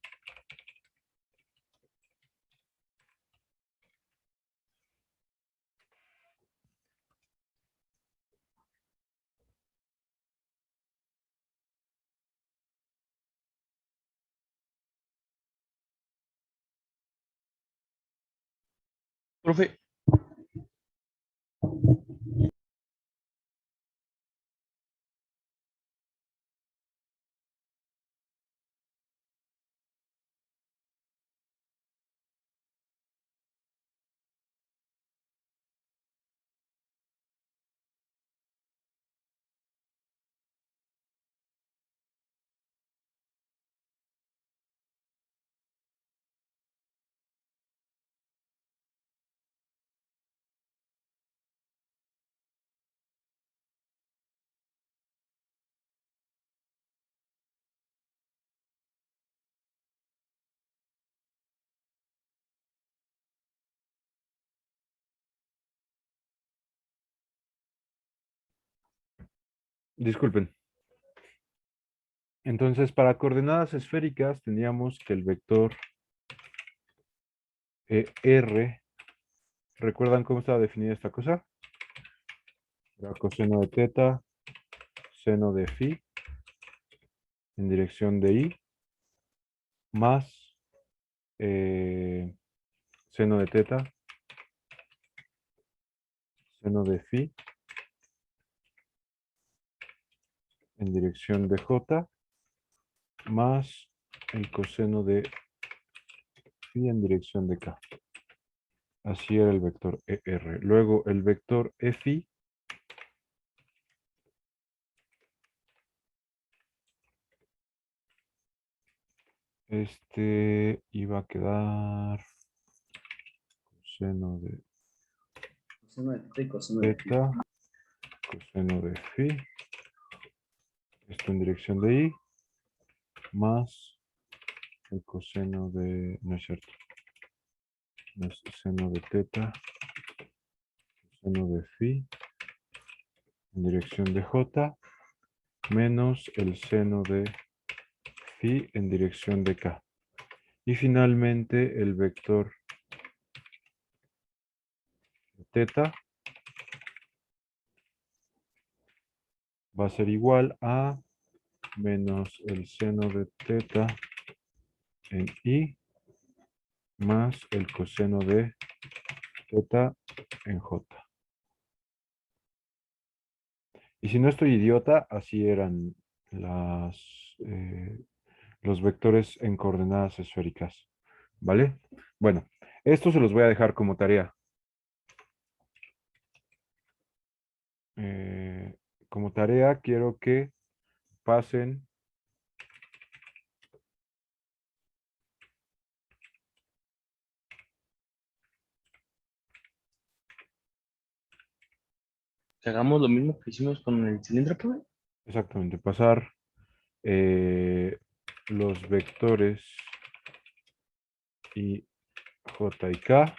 Profe, Disculpen. Entonces, para coordenadas esféricas tendríamos que el vector R, ¿recuerdan cómo estaba definida esta cosa? Era coseno de teta, seno de phi, en dirección de i, más seno de teta, seno de phi, en dirección de j, más el coseno de phi en dirección de k. Así era el vector ER. Luego el vector phi iba a quedar coseno de Coseno de teta y coseno de phi. teta, coseno de phi, esto en dirección de i, más el coseno de, no es cierto, no es seno de teta, coseno de phi, en dirección de j, menos el seno de phi en dirección de k. Y finalmente el vector teta va a ser igual a menos el seno de teta en i más el coseno de teta en j. Y si no estoy idiota, así eran los vectores en coordenadas esféricas. ¿Vale? Bueno, esto se los voy a dejar como tarea. Como tarea quiero que pasen Que hagamos lo mismo que hicimos con el cilindro, profe. Exactamente, pasar los vectores I, J y K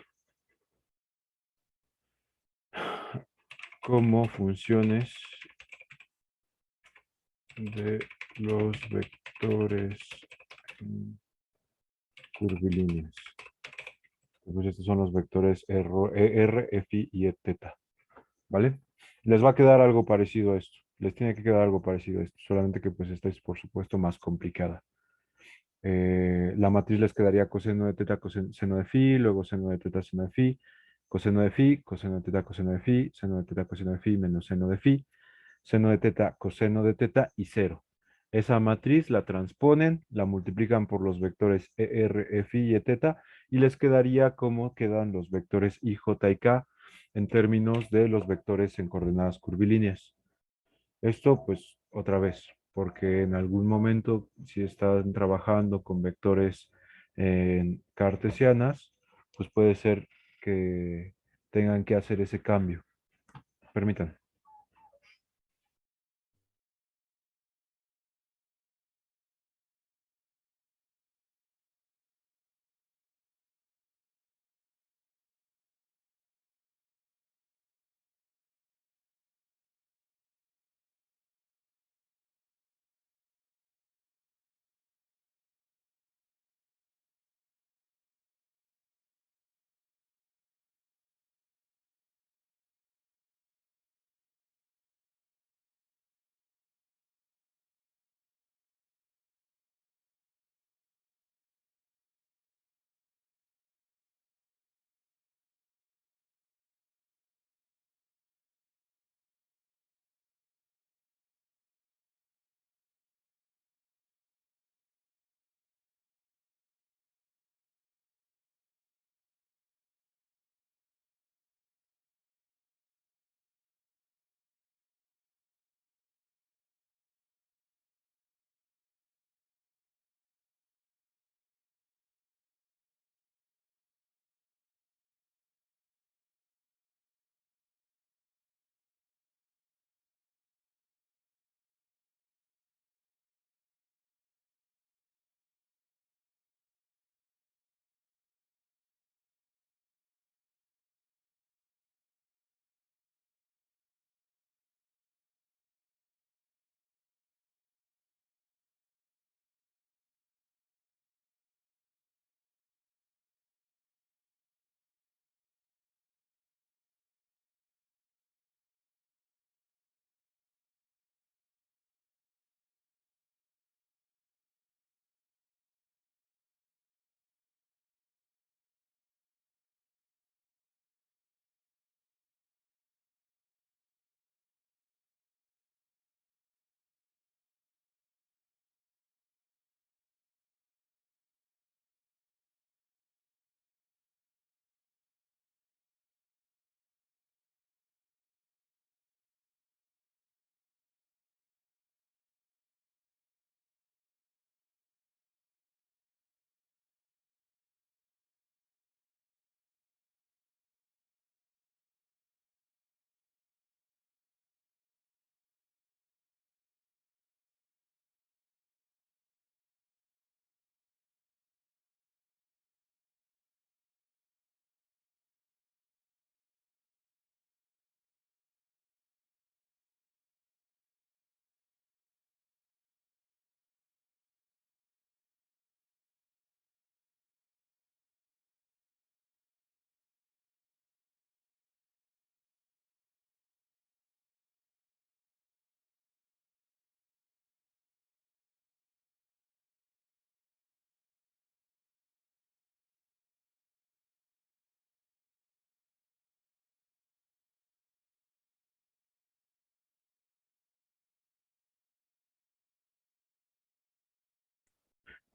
como funciones de los vectores curvilíneos. Pues estos son los vectores R, F y θ, ¿vale? Les va a quedar algo parecido a esto. Les tiene que quedar algo parecido a esto, solamente que pues esta es por supuesto más complicada. La matriz les quedaría coseno de θ, seno de phi, luego seno de θ, seno de phi, coseno de phi, coseno de θ, coseno de phi, seno de θ, coseno de phi, menos seno de phi, seno de θ, coseno de θ y cero. Esa matriz la transponen, la multiplican por los vectores ER, F y θ y les quedaría como quedan los vectores I, J y K en términos de los vectores en coordenadas curvilíneas. Esto pues otra vez, porque en algún momento si están trabajando con vectores cartesianas, pues puede ser que tengan que hacer ese cambio. Permítanme.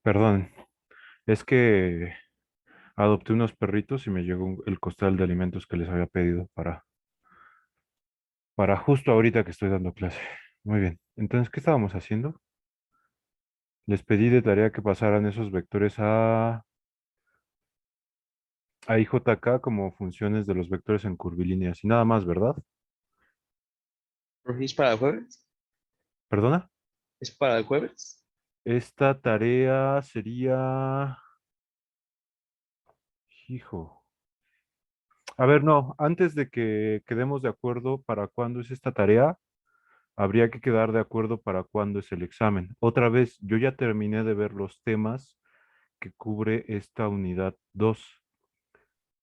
Perdón, es que adopté unos perritos y me llegó el costal de alimentos que les había pedido para justo ahorita que estoy dando clase. Muy bien. Entonces, ¿qué estábamos haciendo? Les pedí de tarea que pasaran esos vectores a IJK como funciones de los vectores en curvilíneas y nada más, ¿verdad? Profe, ¿es para el jueves? ¿Perdona? ¿Es para el jueves? Esta tarea sería... Hijo. A ver, no, antes de que quedemos de acuerdo para cuándo es esta tarea, habría que quedar de acuerdo para cuándo es el examen. Otra vez, yo ya terminé de ver los temas que cubre esta unidad 2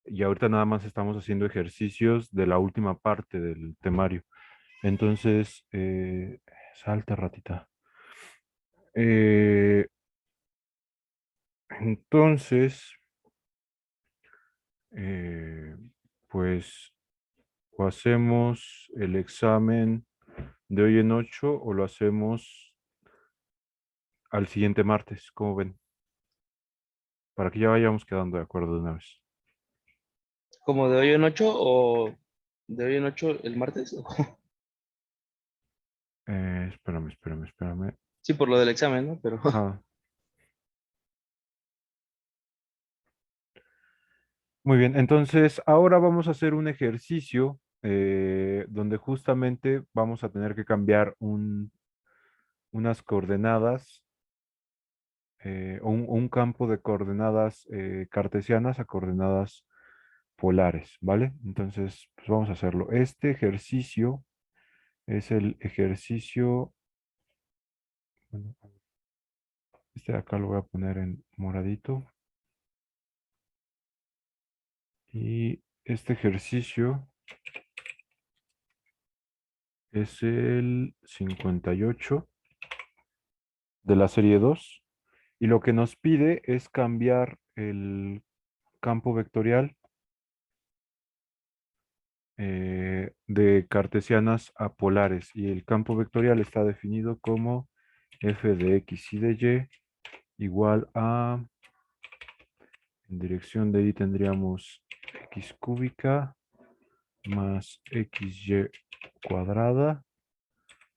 y ahorita nada más estamos haciendo ejercicios de la última parte del temario. Entonces, salta ratita. Eh, entonces, eh, pues, o hacemos el examen de hoy en 8 o lo hacemos al siguiente martes, ¿cómo ven? Para que ya vayamos quedando de acuerdo de una vez. ¿Como de hoy en 8 o de hoy en 8 el martes? Espérame. Sí, por lo del examen, ¿no? Pero Ajá. Muy bien, entonces ahora vamos a hacer un ejercicio donde justamente vamos a tener que cambiar unas coordenadas, un campo de coordenadas cartesianas a coordenadas polares, ¿vale? Entonces, pues vamos a hacerlo. Este ejercicio es el ejercicio, bueno, este de acá lo voy a poner en moradito. Y este ejercicio es el 58 de la serie 2. Y lo que nos pide es cambiar el campo vectorial de cartesianas a polares. Y el campo vectorial está definido como f de x y de y igual a, en dirección de y tendríamos x cúbica más xy cuadrada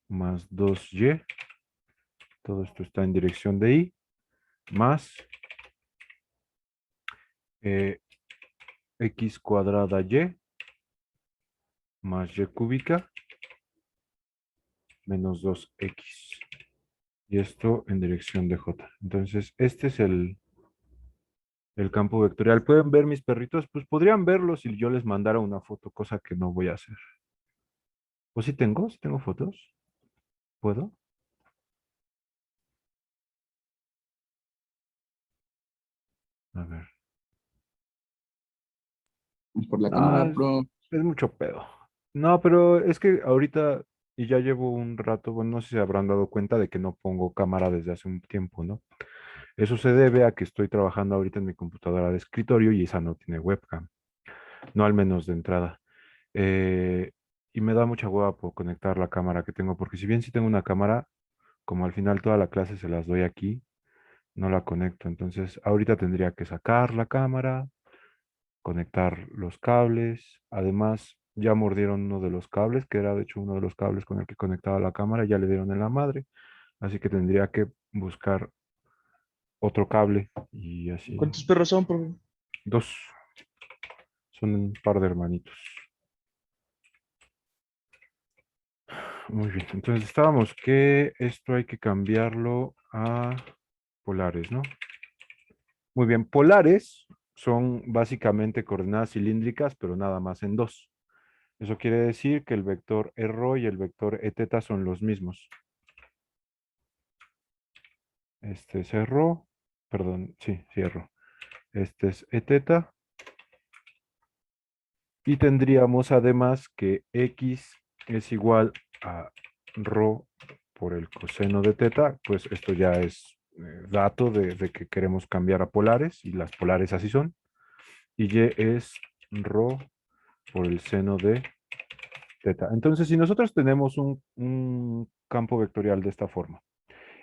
más 2y. Todo esto está en dirección de y más eh, x cuadrada y más y cúbica menos 2x. Y esto en dirección de j. Entonces, este es el campo vectorial. ¿Pueden ver mis perritos? Pues podrían verlo si yo les mandara una foto, cosa que no voy a hacer. ¿O si tengo? ¿Si tengo fotos? ¿Puedo? A ver. Por la Ah, cámara, pro. es mucho pedo. No, pero es que ahorita, y ya llevo un rato, bueno, no sé si se habrán dado cuenta de que no pongo cámara desde hace un tiempo, ¿no? Eso se debe a que estoy trabajando ahorita en mi computadora de escritorio y esa no tiene webcam, no al menos de entrada. Eh, y me da mucha hueva por conectar la cámara que tengo, porque si bien sí tengo una cámara, como al final toda la clase se las doy aquí, no la conecto. Entonces, ahorita tendría que sacar la cámara, conectar los cables. Además, ya mordieron uno de los cables, que era de hecho uno de los cables con el que conectaba la cámara, ya le dieron en la madre. Así que tendría que buscar otro cable y así. ¿cuántos perros son, profe? Dos, son un par de hermanitos. Muy bien, entonces estábamos que esto hay que cambiarlo a polares, ¿no? Muy bien, polares son básicamente coordenadas cilíndricas, pero nada más en dos. Eso quiere decir que el vector rho y el vector θ son los mismos. Este es rho, perdón, sí, rho. Este es θ. Y tendríamos además que x es igual a rho por el coseno de θ, pues esto ya es dato de que queremos cambiar a polares y las polares así son. Y y es rho por el seno de θ. Entonces, si nosotros tenemos un campo vectorial de esta forma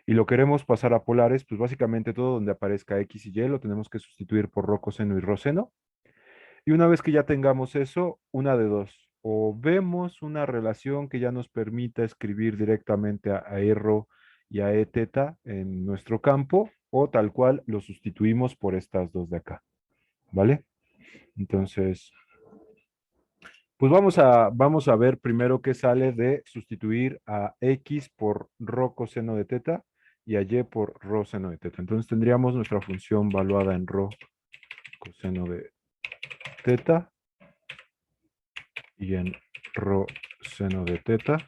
y lo queremos pasar a polares, pues básicamente todo donde aparezca x y y lo tenemos que sustituir por rho coseno y rho seno. Y una vez que ya tengamos eso, una de dos. O vemos una relación que ya nos permita escribir directamente a rho y a θ en nuestro campo, o tal cual lo sustituimos por estas dos de acá. ¿Vale? Entonces, Pues vamos a ver primero qué sale de sustituir a X por rho coseno de teta y a Y por rho seno de teta. Entonces tendríamos nuestra función valuada en rho coseno de teta y en rho seno de teta.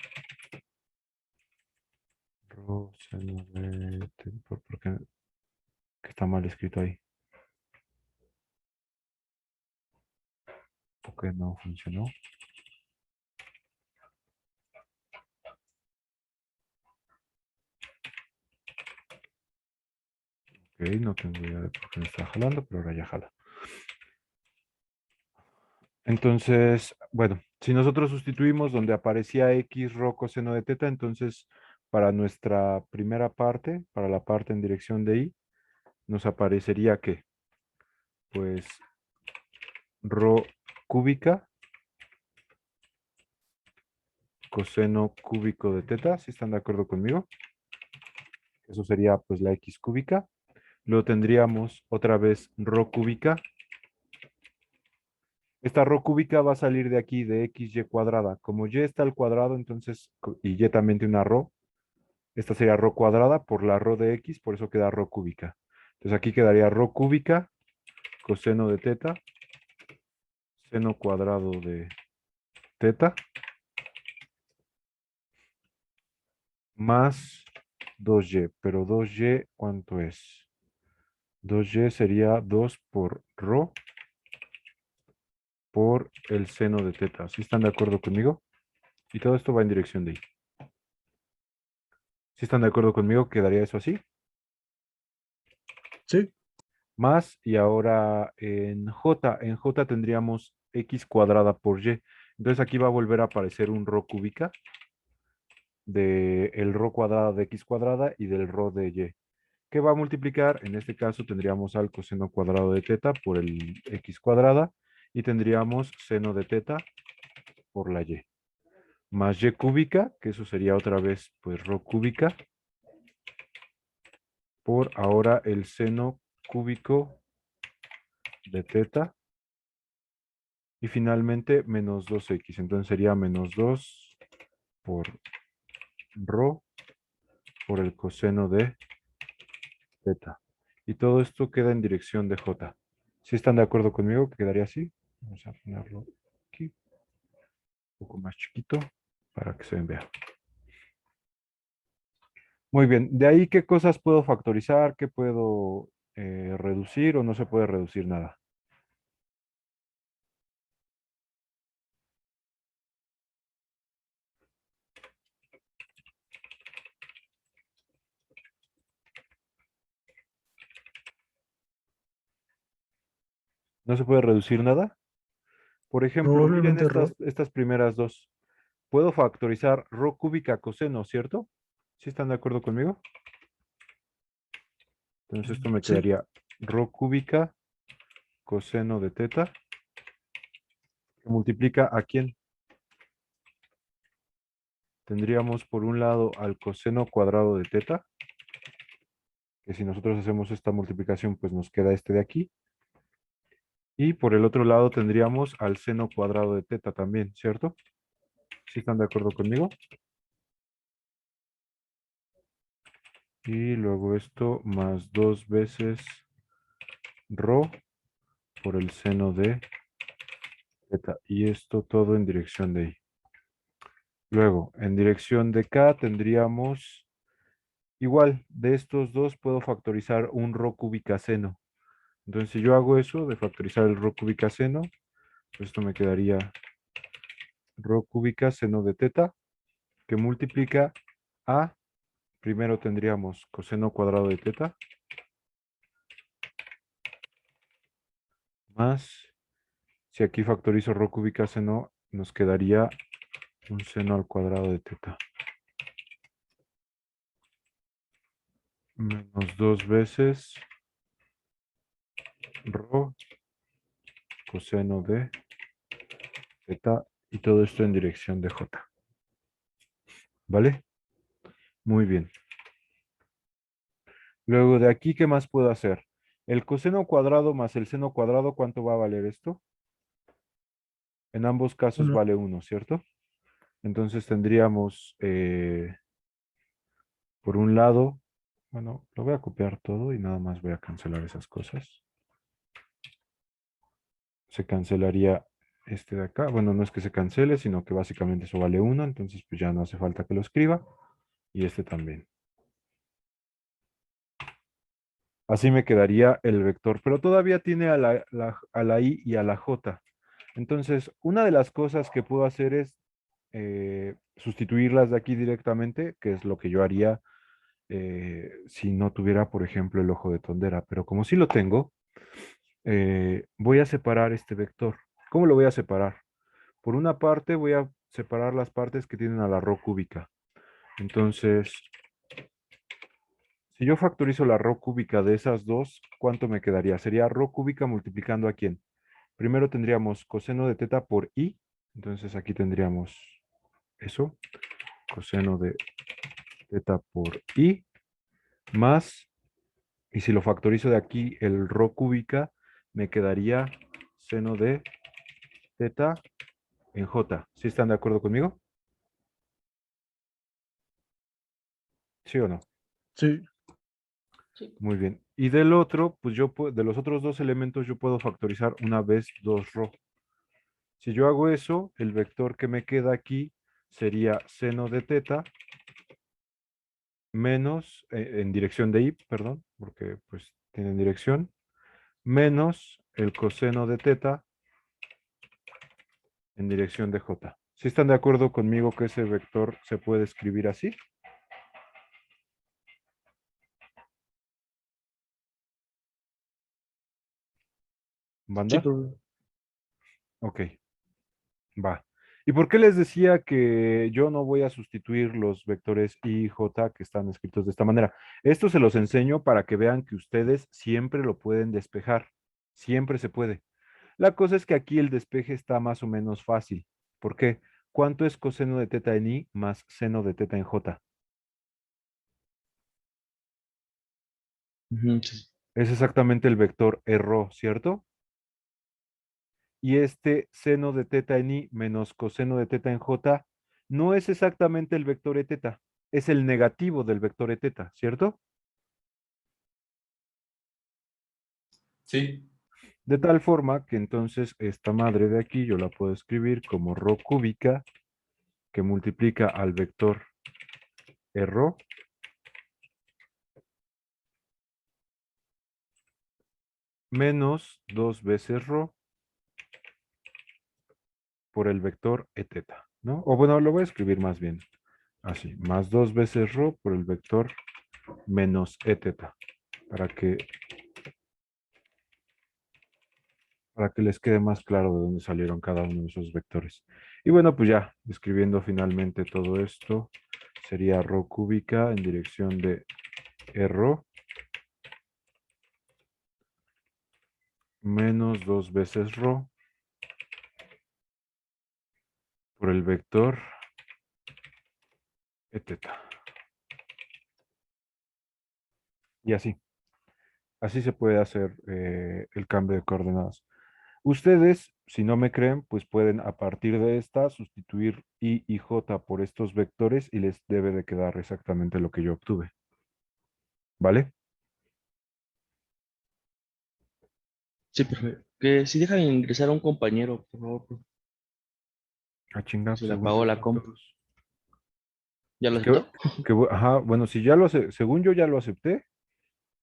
Rho seno de teta, ¿por qué? ¿Qué está mal escrito ahí? ¿Por qué no funcionó? Ok, no tengo idea de por qué me está jalando, pero ahora ya jala. Entonces, bueno, si nosotros sustituimos donde aparecía X rho coseno de teta, entonces para nuestra primera parte, para la parte en dirección de Y, nos aparecería que, pues, rho cúbica coseno cúbico de teta, si están de acuerdo conmigo. Eso sería pues la X cúbica. Luego tendríamos otra vez rho cúbica. Esta rho cúbica va a salir de aquí de XY cuadrada. Como Y está al cuadrado, entonces, y Y también tiene una rho, esta sería rho cuadrada por la rho de X, por eso queda rho cúbica. Entonces aquí quedaría rho cúbica coseno de teta, seno cuadrado de teta, más 2y. Pero 2y, ¿cuánto es? 2y sería 2 por rho por el seno de teta. ¿Sí están de acuerdo conmigo? Y todo esto va en dirección de Y. ¿Sí están de acuerdo conmigo? Quedaría eso así. Sí, Más, y ahora en J tendríamos X cuadrada por Y. Entonces aquí va a volver a aparecer un rho cúbica del rho cuadrada de X cuadrada y del rho de Y. ¿Qué va a multiplicar? En este caso tendríamos al coseno cuadrado de teta por el X cuadrada y tendríamos seno de teta por la Y. Más Y cúbica, que eso sería otra vez pues rho cúbica por ahora el seno cúbico de teta y finalmente menos 2x. Entonces sería menos 2 por rho por el coseno de teta. Y todo esto queda en dirección de j. ¿Sí están de acuerdo conmigo que quedaría así? Vamos a ponerlo aquí, un poco más chiquito para que se vea. Muy bien, de ahí qué cosas puedo factorizar, qué puedo reducir o no se puede reducir nada. ¿No se puede reducir nada? Por ejemplo, miren probablemente error. estas primeras dos. Puedo factorizar rho cúbica coseno, ¿cierto? ¿Sí están de acuerdo conmigo? Entonces esto me Sí, quedaría rho cúbica coseno de teta, que multiplica ¿a quién? Tendríamos por un lado al coseno cuadrado de teta, que si nosotros hacemos esta multiplicación, pues nos queda este de aquí. Y por el otro lado tendríamos al seno cuadrado de teta también, ¿cierto? ¿Sí están de acuerdo conmigo? Y luego esto más 2 veces rho por el seno de teta. Y esto todo en dirección de Y. Luego, en dirección de K tendríamos, igual, de estos dos puedo factorizar un rho cúbica seno. Entonces, si yo hago eso, de factorizar el rho cúbica seno, pues esto me quedaría rho cúbica seno de teta, que multiplica a, primero tendríamos coseno cuadrado de teta, más, si aquí factorizo rho cúbica seno, nos quedaría un seno al cuadrado de teta. Menos 2 veces rho coseno de teta y todo esto en dirección de j. ¿Vale? Muy bien. Luego de aquí, ¿qué más puedo hacer? El coseno cuadrado más el seno cuadrado, ¿cuánto va a valer esto? En ambos casos Uno. vale 1, ¿cierto? Entonces tendríamos, por un lado, bueno, lo voy a copiar todo y nada más voy a cancelar esas cosas. Se cancelaría este de acá. Bueno, no es que se cancele, sino que básicamente eso vale 1, entonces pues ya no hace falta que lo escriba. Y este también. Así me quedaría el vector, pero todavía tiene a la I y a la J. Entonces, una de las cosas que puedo hacer es sustituirlas de aquí directamente, que es lo que yo haría si no tuviera, por ejemplo, el ojo de tondera. Pero como sí lo tengo, voy a separar este vector. ¿Cómo lo voy a separar? Por una parte, voy a separar las partes que tienen a la rho cúbica. Entonces, si yo factorizo la rho cúbica de esas dos, ¿cuánto me quedaría? Sería rho cúbica multiplicando a quién. Primero tendríamos coseno de teta por i. Entonces aquí tendríamos eso. Coseno de teta por i más, y si lo factorizo de aquí, el rho cúbica, me quedaría seno de teta en j. ¿Sí están de acuerdo conmigo? ¿Sí o no? Sí. Muy bien. Y del otro, pues de los otros dos elementos, yo puedo factorizar una vez 2 rho. Si yo hago eso, el vector que me queda aquí sería seno de teta menos, en dirección de i, perdón, porque pues tienen dirección, menos el coseno de teta en dirección de j. ¿Sí están de acuerdo conmigo que ese vector se puede escribir así? Sí, ¿Banda? profe. Ok, va. ¿Y por qué les decía que yo no voy a sustituir los vectores i y j que están escritos de esta manera? Esto se los enseño para que vean que ustedes siempre lo pueden despejar. Siempre se puede. La cosa es que aquí el despeje está más o menos fácil. ¿Por qué? ¿Cuánto es coseno de teta en i más seno de teta en j? Ujú, sí. Es exactamente el vector rho, ¿cierto? Y este seno de teta en i menos coseno de teta en j no es exactamente el vector e teta, es el negativo del vector e teta, ¿cierto? Sí. De tal forma que entonces esta madre de aquí yo la puedo escribir como rho cúbica que multiplica al vector rho menos 2 veces rho por el vector e teta, ¿no? O bueno, lo voy a escribir más bien así, más 2 veces rho por el vector menos e teta, para que, para que les quede más claro de dónde salieron cada uno de esos vectores. Y bueno, pues ya, escribiendo finalmente todo esto, sería rho cúbica en dirección de rho menos 2 veces rho por el vector e teta. Y así. Así se puede hacer el cambio de coordenadas. Ustedes, si no me creen, pues pueden a partir de esta sustituir i y j por estos vectores y les debe de quedar exactamente lo que yo obtuve. ¿Vale? Sí, profe. Que si dejan ingresar a un compañero, por favor, profe. A chingar, Se le según apagó yo la están compu. todos. ¿Ya lo Que, aceptó? ajá, bueno, si ya según yo ya lo acepté,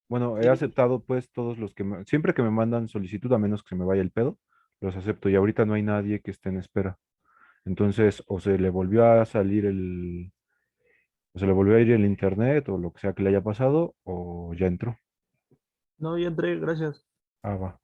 bueno, he aceptado pues todos los que, siempre que me mandan solicitud, a menos que se me vaya el pedo, los acepto y ahorita no hay nadie que esté en espera. Entonces, o se le volvió a salir o se le volvió a ir el internet o lo que sea que le haya pasado, o ya entró. No, ya entré, gracias. Ah, va.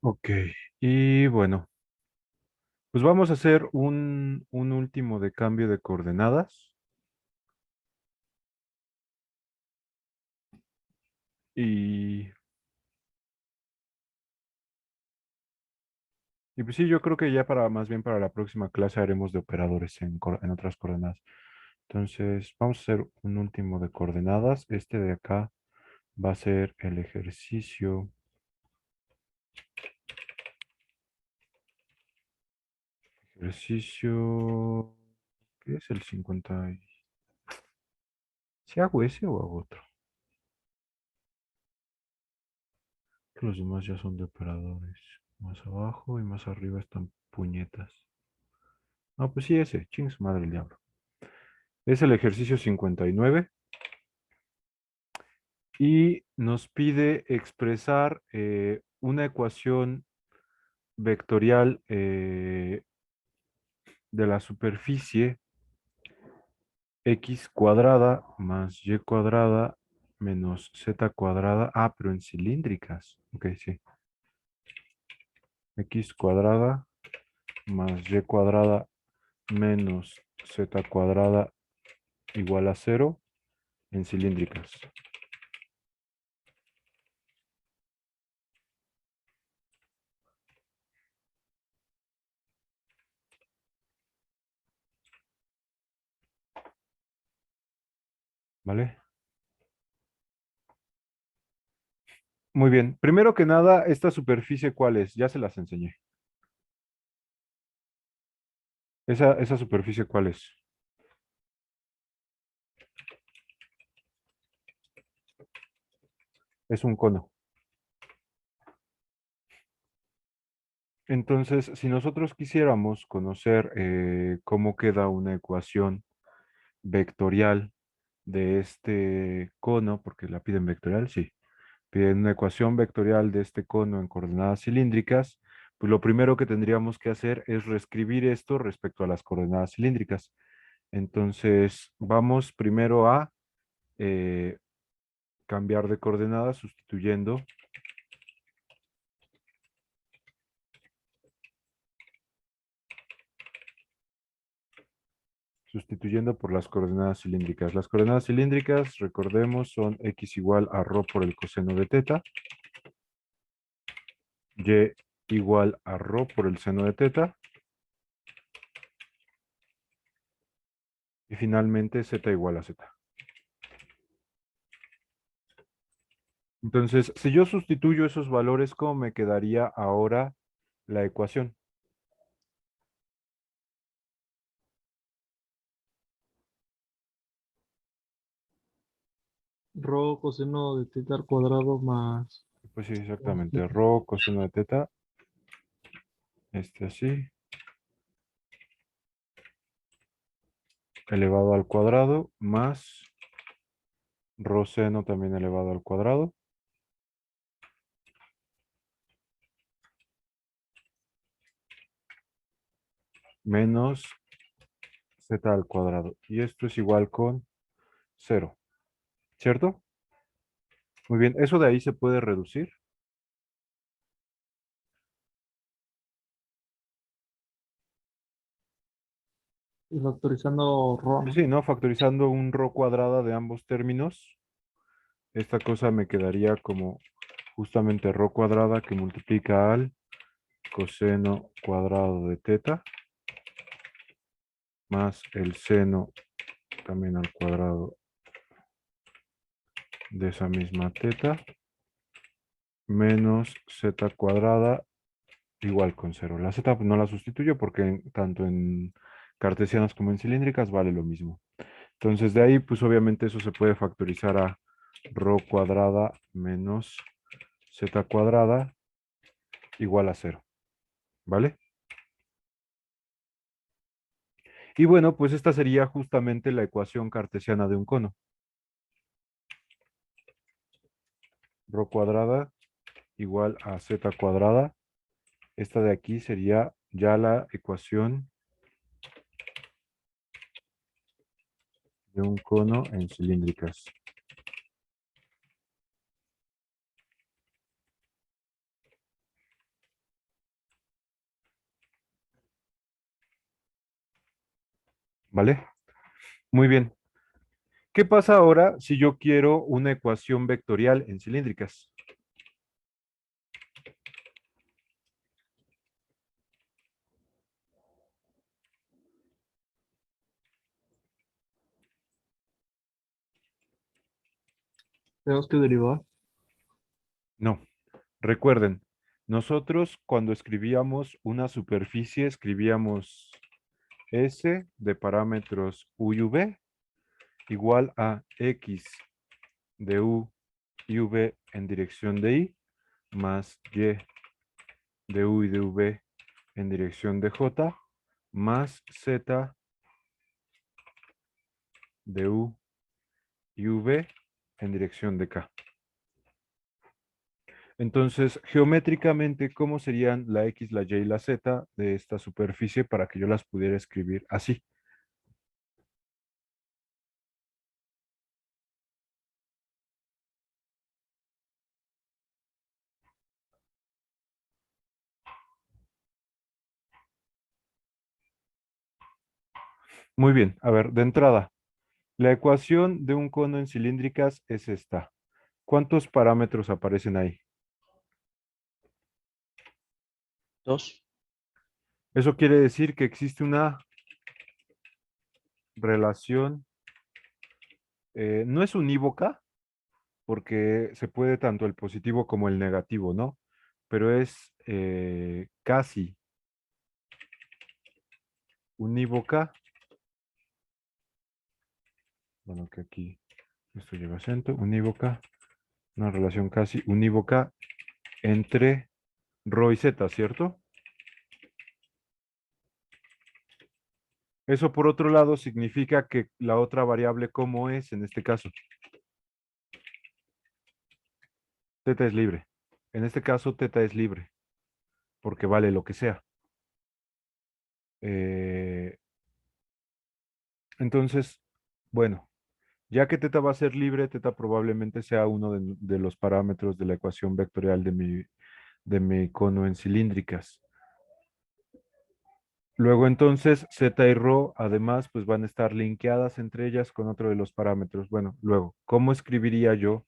Ok, y bueno, pues vamos a hacer un último de cambio de coordenadas. Y, y pues sí, yo creo que ya para más bien para la próxima clase haremos de operadores en otras coordenadas. Entonces, vamos a hacer un último de coordenadas. Este de acá va a ser el ejercicio. Ejercicio. ¿Qué es el 50? ¿Si hago ese o hago otro? Los demás ya son de operadores. Más abajo y más arriba están puñetas. Ah, pues sí, ese. Ching su madre el diablo. Es el ejercicio 59 y nos pide expresar una ecuación vectorial de la superficie x cuadrada más y cuadrada menos z cuadrada. Ah, pero en cilíndricas. Ok, sí. X cuadrada más y cuadrada menos z cuadrada igual a 0 en cilíndricas. ¿Vale? Muy bien. Primero que nada, esta superficie, ¿cuál es? Ya se las enseñé. Esa superficie, ¿cuál es? Es un cono. Entonces, si nosotros quisiéramos conocer cómo queda una ecuación vectorial de este cono, porque la piden vectorial, sí, piden una ecuación vectorial de este cono en coordenadas cilíndricas, pues lo primero que tendríamos que hacer es reescribir esto respecto a las coordenadas cilíndricas. Entonces, vamos primero a eh, cambiar de coordenadas sustituyendo por las coordenadas cilíndricas. Las coordenadas cilíndricas, recordemos, son x igual a rho por el coseno de teta, y igual a rho por el seno de teta, y finalmente z igual a z. Entonces, si yo sustituyo esos valores, ¿cómo me quedaría ahora la ecuación? Rho coseno de teta al cuadrado más. Pues sí, exactamente. Rho coseno de teta, así, elevado al cuadrado, más rho seno también elevado al cuadrado, menos z al cuadrado. Y esto es igual con 0, ¿cierto? Muy bien, eso de ahí se puede reducir. Y factorizando Rho, Pues ¿no? sí, ¿no? Factorizando un rho cuadrada de ambos términos, esta cosa me quedaría como justamente rho cuadrada que multiplica al coseno cuadrado de teta, más el seno también al cuadrado de esa misma teta, menos z cuadrada igual con 0. La z pues, no la sustituyo porque tanto en cartesianas como en cilíndricas vale lo mismo. Entonces de ahí pues obviamente eso se puede factorizar a rho cuadrada menos z cuadrada igual a 0. ¿Vale? Y bueno, pues esta sería justamente la ecuación cartesiana de un cono. Rho cuadrada igual a z cuadrada. Esta de aquí sería ya la ecuación de un cono en cilíndricas. ¿vale? Muy bien. ¿Qué pasa ahora si yo quiero una ecuación vectorial en cilíndricas? Tenemos que derivar. No. Recuerden, nosotros cuando escribíamos una superficie, escribíamos S de parámetros U y V igual a X de U y V en dirección de I más Y de U y de V en dirección de J más Z de U y V en dirección de K. Entonces, geométricamente, ¿cómo serían la X, la Y y la Z de esta superficie para que yo las pudiera escribir así? Muy bien, a ver, de entrada, la ecuación de un cono en cilíndricas es esta. ¿Cuántos parámetros aparecen ahí? 2. Eso quiere decir que existe una relación, no es unívoca, porque se puede tanto el positivo como el negativo, ¿no? Pero es casi unívoca. Bueno, que aquí esto lleva acento, unívoca, una relación casi unívoca entre ρ y z, ¿cierto? Eso por otro lado significa que la otra variable como es en este caso. Teta es libre. En este caso teta es libre porque vale lo que sea. Entonces, bueno, ya que teta va a ser libre, teta probablemente sea uno de los parámetros de la ecuación vectorial de mi cono en cilíndricas. Luego entonces Z y ρ además pues van a estar linkeadas entre ellas con otro de los parámetros. Bueno, luego, ¿cómo escribiría yo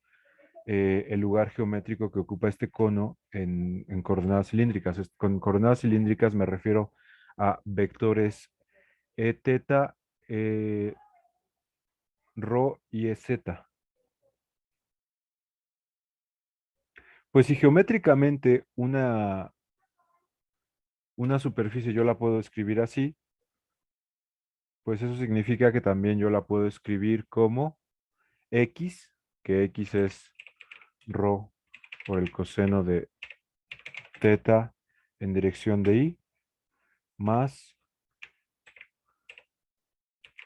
el lugar geométrico que ocupa este cono en coordenadas cilíndricas? Con coordenadas cilíndricas me refiero a vectores E teta, ρ y EZ. Pues si geométricamente una superficie yo la puedo escribir así, pues eso significa que también yo la puedo escribir como X, que X es ρ por el coseno de teta en dirección de I, más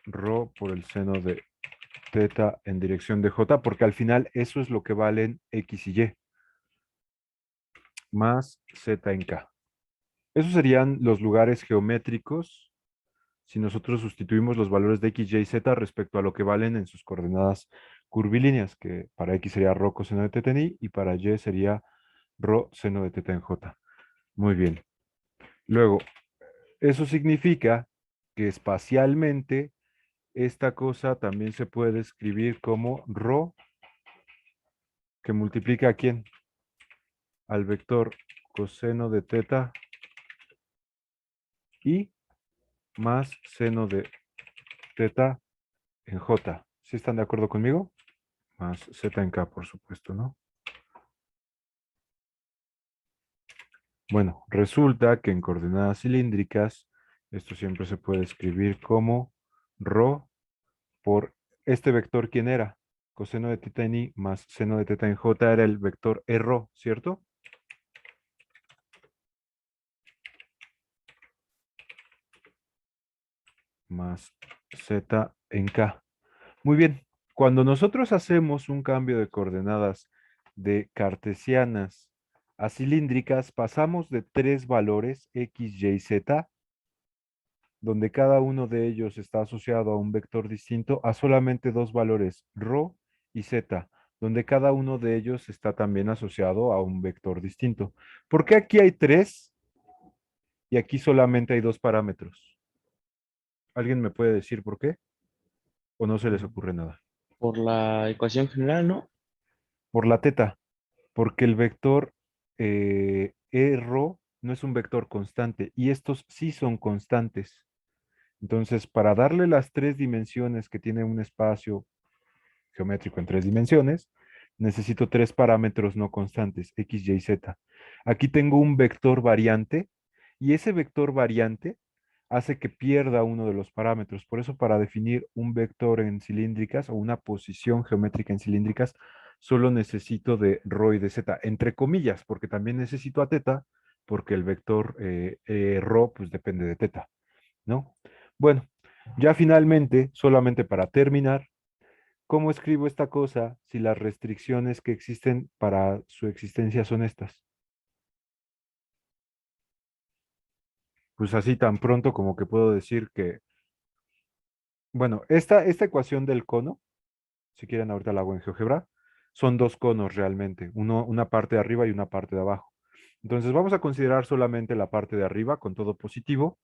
ρ por el seno de teta en dirección de J, porque al final eso es lo que valen X y Y, más Z en K. Esos serían los lugares geométricos si nosotros sustituimos los valores de X, Y y Z respecto a lo que valen en sus coordenadas curvilíneas, que para X sería ρ coseno de teta en I y para Y sería ρ seno de teta en J. Muy bien. Luego, eso significa que espacialmente esta cosa también se puede escribir como ρ que multiplica a quién? Al vector coseno de teta y más seno de teta en J. ¿Sí están de acuerdo conmigo? Más Z en K, por supuesto, ¿no? Bueno, resulta que en coordenadas cilíndricas esto siempre se puede escribir como ρ por este vector, ¿quién era? Coseno de teta en I más seno de teta en J era el vector ρ, ¿cierto? Más Z en K. Muy bien, cuando nosotros hacemos un cambio de coordenadas de cartesianas a cilíndricas, pasamos de 3 valores X, Y, Z, donde cada uno de ellos está asociado a un vector distinto, a solamente 2 valores, ρ y Z, donde cada uno de ellos está también asociado a un vector distinto. ¿Por qué aquí hay 3 y aquí solamente hay 2 parámetros? ¿Alguien me puede decir por qué? ¿O no se les ocurre nada? Por la ecuación general, ¿no? Por la teta, porque el vector rho no es un vector constante y estos sí son constantes. Entonces, para darle las tres dimensiones que tiene un espacio geométrico en tres dimensiones, necesito tres parámetros no constantes, x, y, z. Aquí tengo un vector variante y ese vector variante hace que pierda uno de los parámetros. Por eso, para definir un vector en cilíndricas o una posición geométrica en cilíndricas, solo necesito de rho y de z, entre comillas, porque también necesito a teta, porque el vector rho pues depende de teta, ¿no? Bueno, ya finalmente, solamente para terminar, ¿cómo escribo esta cosa si las restricciones que existen para su existencia son estas? Pues así tan pronto como que puedo decir que, bueno, esta ecuación del cono, si quieren ahorita la hago en GeoGebra, son dos conos realmente, una parte de arriba y una parte de abajo. Entonces vamos a considerar solamente la parte de arriba con todo positivo.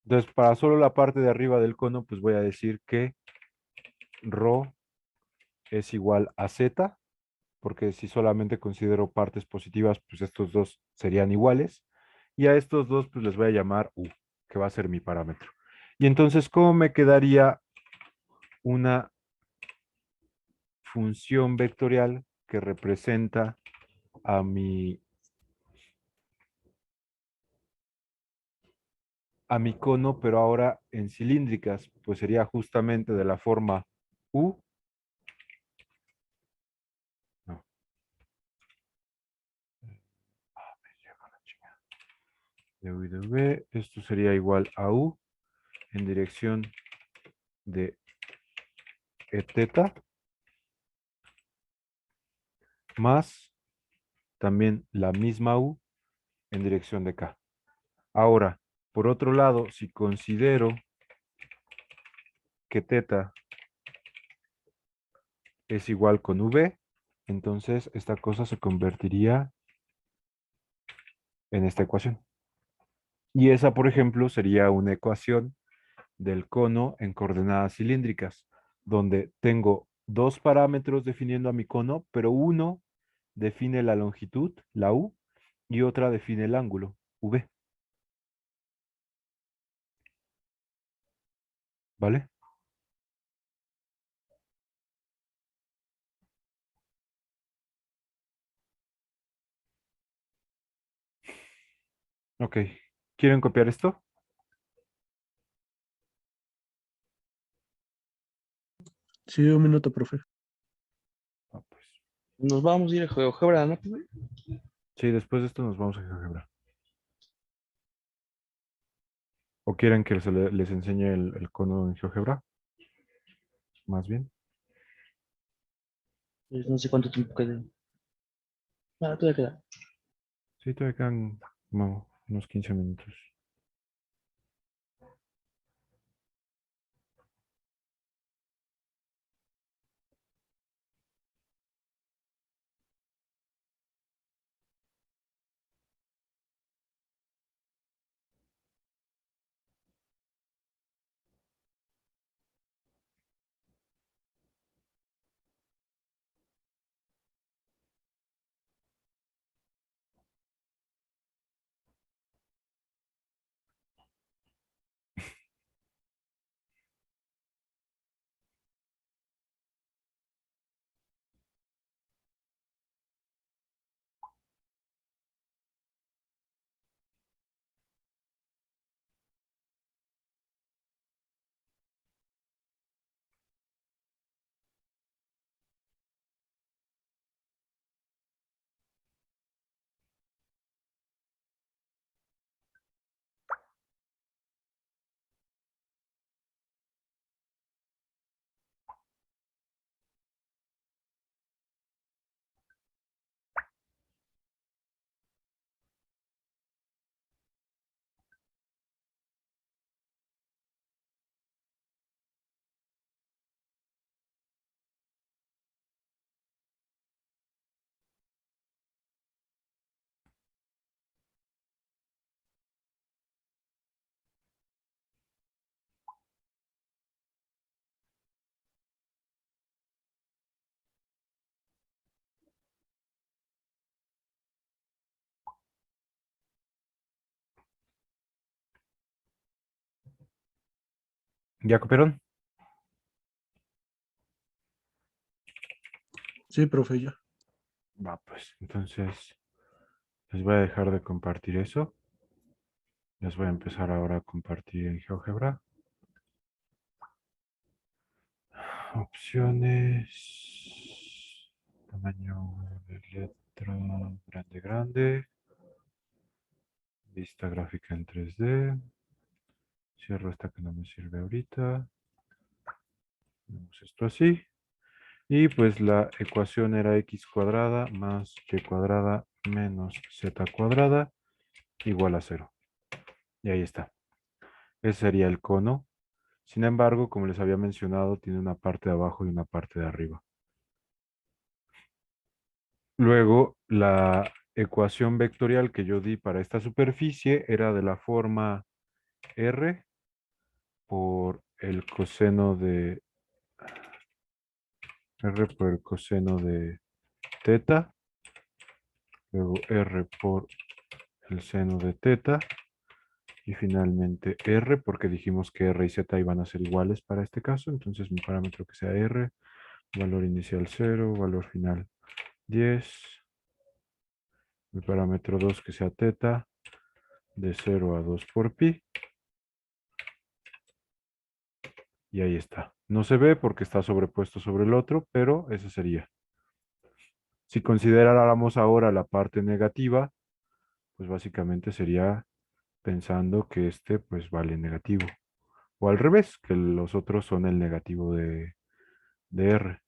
Entonces, para solo la parte de arriba del cono, pues voy a decir que rho es igual a z, porque si solamente considero partes positivas, pues estos dos serían iguales. Y a estos dos, pues les voy a llamar u, que va a ser mi parámetro. Y entonces, ¿cómo me quedaría una función vectorial que representa a mi cono, pero ahora en cilíndricas? Pues sería justamente de la forma u. No. De u y de v, esto sería igual a u en dirección de e teta más también la misma u en dirección de k. Ahora, por otro lado, si considero que teta es igual con v, entonces esta cosa se convertiría en esta ecuación. Y esa, por ejemplo, sería una ecuación del cono en coordenadas cilíndricas, donde tengo dos parámetros definiendo a mi cono, pero uno define la longitud, la u, y otra define el ángulo, v. ¿Vale? Ok. ¿Quieren copiar esto? Sí, un minuto, profe. Ah, pues. Nos vamos a ir a GeoGebra, ¿no, profe? Sí, después de esto nos vamos a GeoGebra. ¿O quieren que les enseñe el cono en GeoGebra? Más bien. Pues no sé cuánto tiempo queda. Ah, todavía queda. Sí, todavía quedan como unos 15 minutos. ¿Ya copiaron? Sí, profe, ya. Va, pues, entonces les voy a dejar de compartir eso. Les voy a empezar ahora a compartir en GeoGebra. Opciones. Tamaño de letra grande, grande. Vista gráfica en 3D. Cierro esta que no me sirve ahorita. Vemos esto así. Y pues la ecuación era x cuadrada más y cuadrada menos z cuadrada igual a 0. Y ahí está. Ese sería el cono. Sin embargo, como les había mencionado, tiene una parte de abajo y una parte de arriba. Luego, la ecuación vectorial que yo di para esta superficie era de la forma R por el coseno de teta, luego R por el seno de teta, y finalmente R, porque dijimos que R y Z iban a ser iguales para este caso, entonces mi parámetro que sea R, valor inicial 0, valor final 10, mi parámetro 2 que sea teta, de 0 a 2 por pi, y ahí está. No se ve porque está sobrepuesto sobre el otro, pero ese sería. Si consideráramos ahora la parte negativa, pues básicamente sería pensando que este pues vale negativo. O al revés, que los otros son el negativo de R.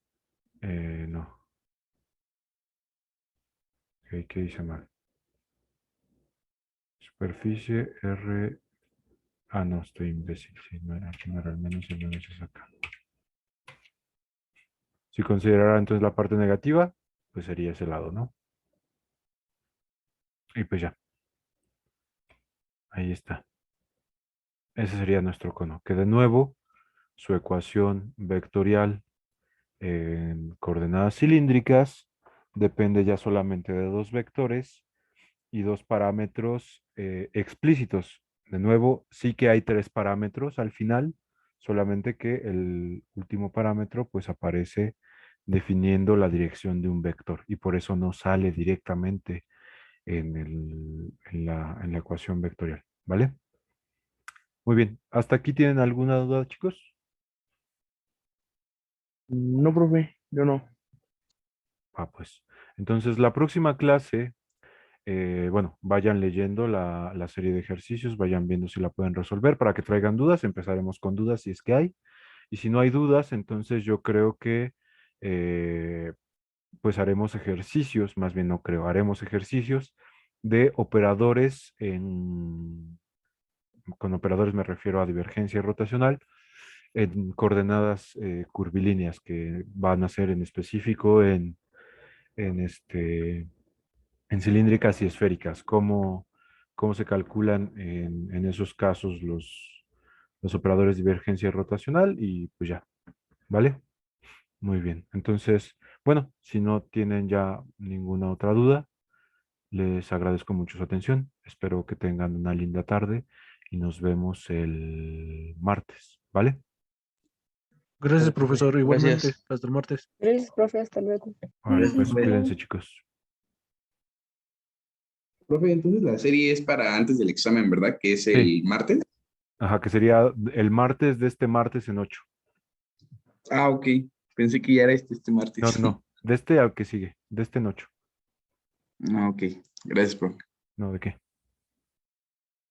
No. Ok, ¿qué hice mal? Superficie R. Ah, no, estoy imbécil. Sí, no, aquí no era el menos, el menos es acá. Si considerara entonces la parte negativa, pues sería ese lado, ¿no? Y pues ya. Ahí está. Ese sería nuestro cono. Que de nuevo, su ecuación vectorial en coordenadas cilíndricas depende ya solamente de dos vectores y dos parámetros explícitos. De nuevo, sí que hay tres parámetros al final, solamente que el último parámetro pues aparece definiendo la dirección de un vector y por eso no sale directamente en la ecuación vectorial, ¿vale? Muy bien, ¿hasta aquí tienen alguna duda, chicos? No, profe, yo no. Ah, pues. Entonces, la próxima clase, bueno, vayan leyendo la serie de ejercicios, vayan viendo si la pueden resolver para que traigan dudas. Empezaremos con dudas si es que hay. Y si no hay dudas, entonces yo creo que pues haremos ejercicios, más bien no creo, haremos ejercicios de operadores con operadores me refiero a divergencia rotacional, en coordenadas curvilíneas que van a ser en específico en en cilíndricas y esféricas, cómo se calculan en esos casos los operadores de divergencia rotacional y pues ya, ¿vale? Muy bien. Entonces, bueno, si no tienen ya ninguna otra duda, les agradezco mucho su atención. Espero que tengan una linda tarde y nos vemos el martes, ¿vale? Gracias, Vale, profe. profesor. Igualmente, Gracias. hasta el martes. Gracias, profe. Hasta luego. Vale, pues Profe. cuídense, chicos. Profe, entonces la serie es para antes del examen, ¿verdad? Que es Sí, el martes. ajá, que sería el martes de este martes en 8. Ah, ok. Pensé que ya era este No, martes. no, de este al que sigue, de este en 8. Ah, ok. Gracias, profe. No, ¿de qué?